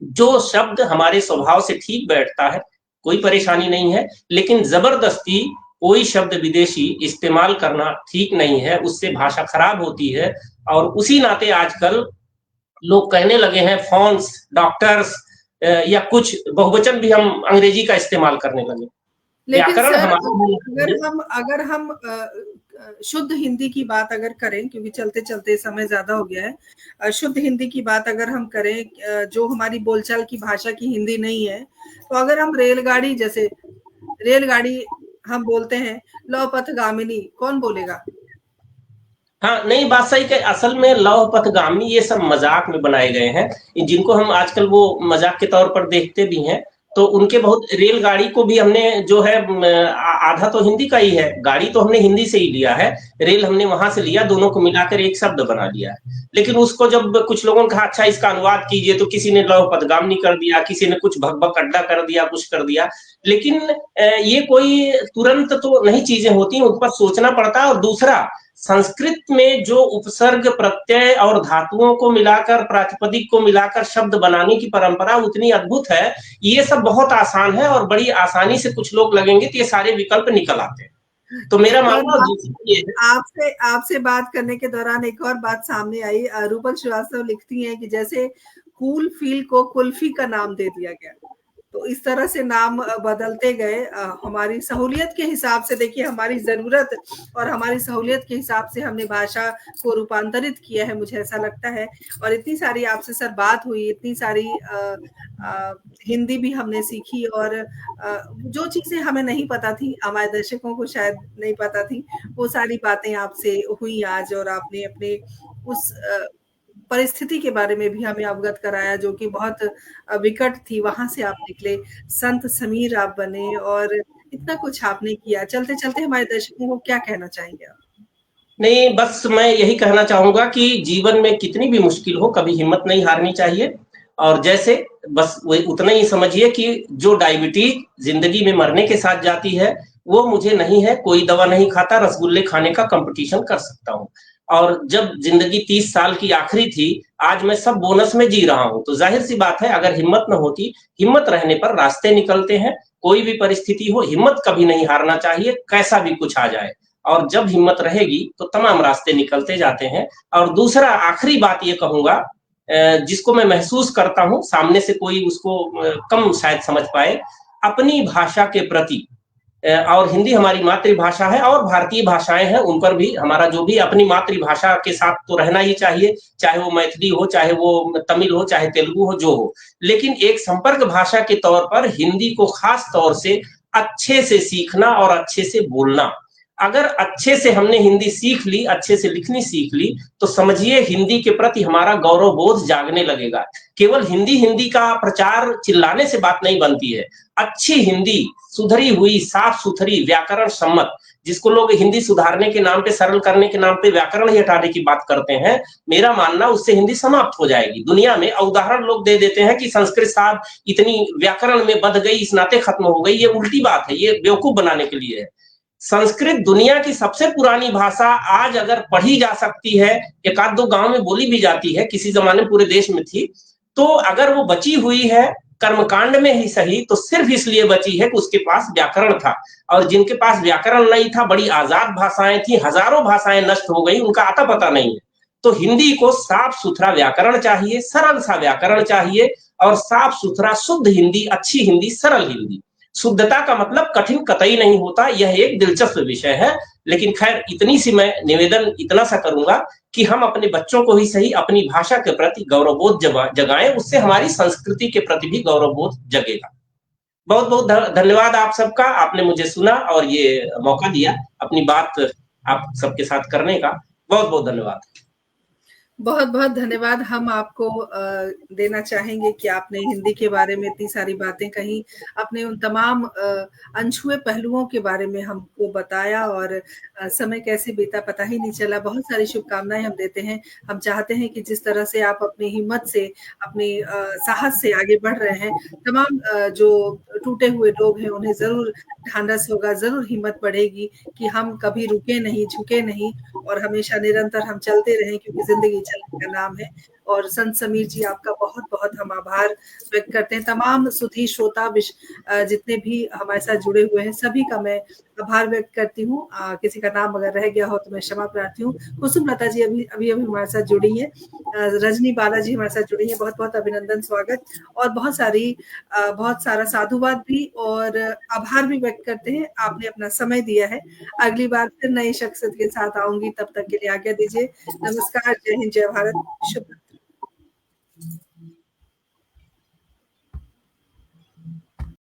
S2: जो शब्द हमारे स्वभाव से ठीक बैठता है, कोई परेशानी नहीं है। लेकिन जबरदस्ती कोई शब्द विदेशी इस्तेमाल करना ठीक नहीं है, उससे भाषा खराब होती है। और उसी नाते आजकल लोग कहने लगे हैं फ़ॉन्ट्स, डॉक्टर्स या कुछ बहुवचन भी हम अंग्रेजी का इस्तेमाल करने लगे।
S1: लेकिन
S2: व्याकरण
S1: सर
S2: हमारा
S1: अगर हम शुद्ध हिंदी की बात अगर करें, क्योंकि चलते-चलते समय ज़्यादा हो गया है, शुद्ध हिंदी की बात अगर हम करें, जो हमारी बोलचाल की भाषा की हिंदी नहीं है, तो अगर हम रेलगाड़ी जैसे रेलगाड़ी हम बोलते हैं, लौ पथगामिनी कौन बोलेगा?
S2: हाँ, नहीं बात सही है। असल में लौह पथगामी ये सब मजाक में बनाए गए हैं, जिनको हम आजकल वो मजाक के तौर पर देखते भी हैं। तो उनके बहुत रेलगाड़ी को भी हमने जो है आधा तो हिंदी का ही है, गाड़ी तो हमने हिंदी से ही लिया है, रेल हमने वहां से लिया, दोनों को मिलाकर एक शब्द बना लिया है। लेकिन उसको जब कुछ लोगों ने कहा अच्छा इसका अनुवाद कीजिए, तो किसी ने लौह पथगामी कर दिया, किसी ने कुछ भक अड्डा कर दिया, कुछ कर दिया। लेकिन ये कोई तुरंत तो नहीं चीजें होती, उन पर सोचना पड़ता है। और दूसरा, संस्कृत में जो उपसर्ग प्रत्यय और धातुओं को मिलाकर प्रातिपदिक को मिलाकर शब्द बनाने की परंपरा उतनी अद्भुत है, ये सब बहुत आसान है और बड़ी आसानी से कुछ लोग लगेंगे तो ये सारे विकल्प निकल आते हैं। तो मेरा
S1: एक और
S2: मानना
S1: बात
S2: ये है।
S1: आपसे आपसे बात करने के दौरान एक और बात सामने आई। रूपल श्रीवास्तव लिखती हैं कि जैसे कूल फील को कुल्फी का नाम दे दिया गया, तो इस तरह से नाम बदलते गए हमारी सहूलियत के हिसाब से। देखिए, हमारी ज़रूरत और हमारी सहूलियत के हिसाब से हमने भाषा को रूपांतरित किया है, मुझे ऐसा लगता है। और इतनी सारी आपसे सर बात हुई, इतनी सारी हिंदी भी हमने सीखी, और जो चीज़ें हमें नहीं पता थी, हमारे दर्शकों को शायद नहीं पता थी, वो सारी बातें आपसे हुई आज। और आपने अपने उस परिस्थिति के बारे में भी हमें अवगत कराया जो कि बहुत विकट थी, वहां से आप निकले, संत समीर आप बने, और इतना कुछ आपने किया। चलते चलते हमारे दर्शकों को क्या कहना चाहेंगे आप?
S2: नहीं, बस मैं यही कहना चाहूँगा कि जीवन में कितनी भी मुश्किल हो, कभी हिम्मत नहीं हारनी चाहिए। और जैसे बस वही उतना ही समझिए कि जो डायबिटीज़ ज़िंदगी में मरने के साथ जाती है, वो मुझे नहीं है, कोई दवा नहीं खाता, रसगुल्ले खाने का कॉम्पिटिशन कर सकता हूँ। और जब ज़िंदगी 30 साल की आखिरी थी, आज मैं सब बोनस में जी रहा हूँ। तो ज़ाहिर-सी बात है, अगर हिम्मत ना होती, हिम्मत रहने पर रास्ते निकलते हैं। कोई भी परिस्थिति हो, हिम्मत कभी नहीं हारना चाहिए, कैसा भी कुछ आ जाए। और जब हिम्मत रहेगी तो तमाम रास्ते निकलते जाते हैं। और दूसरा आखिरी बात ये कहूँगा, जिसको मैं महसूस करता हूँ, सामने से कोई उसको कम शायद समझ पाए, अपनी भाषा के प्रति और हिंदी हमारी मातृभाषा है और भारतीय भाषाएँ हैं, उन पर भी हमारा जो भी अपनी मातृभाषा के साथ तो रहना ही चाहिए, चाहे वो मैथिली हो, चाहे वो तमिल हो, चाहे तेलुगु हो, जो हो। लेकिन एक संपर्क भाषा के तौर पर हिंदी को खास तौर से अच्छे से सीखना और अच्छे से बोलना। अगर अच्छे से हमने हिंदी सीख ली, अच्छे से लिखनी सीख ली, तो समझिए हिंदी के प्रति हमारा गौरव बोध जागने लगेगा। केवल हिंदी हिंदी का प्रचार चिल्लाने से बात नहीं बनती है। अच्छी हिंदी, सुधरी हुई, साफ-सुथरी, व्याकरण सम्मत, जिसको लोग हिंदी सुधारने के नाम पे, सरल करने के नाम पे व्याकरण ही हटाने की बात करते हैं, मेरा मानना उससे हिंदी समाप्त हो जाएगी। दुनिया में उदाहरण लोग दे देते हैं कि संस्कृत साहब इतनी व्याकरण में बध गई, इस नाते खत्म हो गई, ये उल्टी बात है, ये बेवकूफ बनाने के लिए है। संस्कृत दुनिया की सबसे पुरानी भाषा, आज अगर पढ़ी जा सकती है, एक आध दो गांव में बोली भी जाती है, किसी जमाने पूरे देश में थी, तो अगर वो बची हुई है कर्मकांड में ही सही, तो सिर्फ इसलिए बची है कि उसके पास व्याकरण था। और जिनके पास व्याकरण नहीं था, बड़ी आजाद भाषाएं थी, हजारों भाषाएं नष्ट हो गई, उनका आता पता नहीं है। तो हिंदी को साफ सुथरा व्याकरण चाहिए, सरल सा व्याकरण चाहिए, और साफ सुथरा शुद्ध हिंदी, अच्छी हिंदी, सरल हिंदी। शुद्धता का मतलब कठिन कतई नहीं होता, यह एक दिलचस्प विषय है। लेकिन खैर, इतनी सी मैं निवेदन इतना सा करूंगा कि हम अपने बच्चों को ही सही अपनी भाषा के प्रति गौरवबोध जगाएं, उससे हमारी संस्कृति के प्रति भी गौरवबोध जगेगा। बहुत बहुत धन्यवाद आप सबका, आपने मुझे सुना और ये मौका दिया अपनी बात आप सबके साथ करने का। बहुत बहुत धन्यवाद।
S1: बहुत-बहुत धन्यवाद हम आपको देना चाहेंगे कि आपने हिंदी के बारे में इतनी सारी बातें कही, अपने उन तमाम अनछुए पहलुओं के बारे में हमको बताया, और समय कैसे बीता पता ही नहीं चला। बहुत सारी शुभकामनाएँ हम देते हैं। हम चाहते हैं कि जिस तरह से आप अपनी हिम्मत से, अपनी साहस से आगे बढ़ रहे हैं, तमाम जो टूटे हुए लोग हैं, उन्हें ज़रूर ढाँढस होगा, ज़रूर हिम्मत बढ़ेगी कि हम कभी रुके नहीं, झुके नहीं, और हमेशा निरंतर हम चलते रहें, क्योंकि ज़िंदगी चलने का नाम है। और संत समीर जी, आपका बहुत-बहुत हम आभार व्यक्त करते हैं। तमाम सुधी श्रोता जितने भी हमारे साथ जुड़े हुए हैं, सभी का मैं आभार व्यक्त करती हूँ। किसी का नाम अगर रह गया हो तो मैं क्षमा प्रार्थी हूँ। कुसुम लता जी अभी हमारे साथ जुड़ी हैं। रजनी बाला जी हमारे साथ जुड़ी हैं, बहुत-बहुत अभिनंदन, स्वागत। और बहुत सारा साधुवाद भी और आभार भी व्यक्त करते हैं। आपने अपना समय दिया है। अगली बार फिर नई शख्सियत के साथ आऊँगी, तब तक के लिए आज्ञा दीजिए। नमस्कार, जय हिंद, जय भारत, शुभ रात्रि।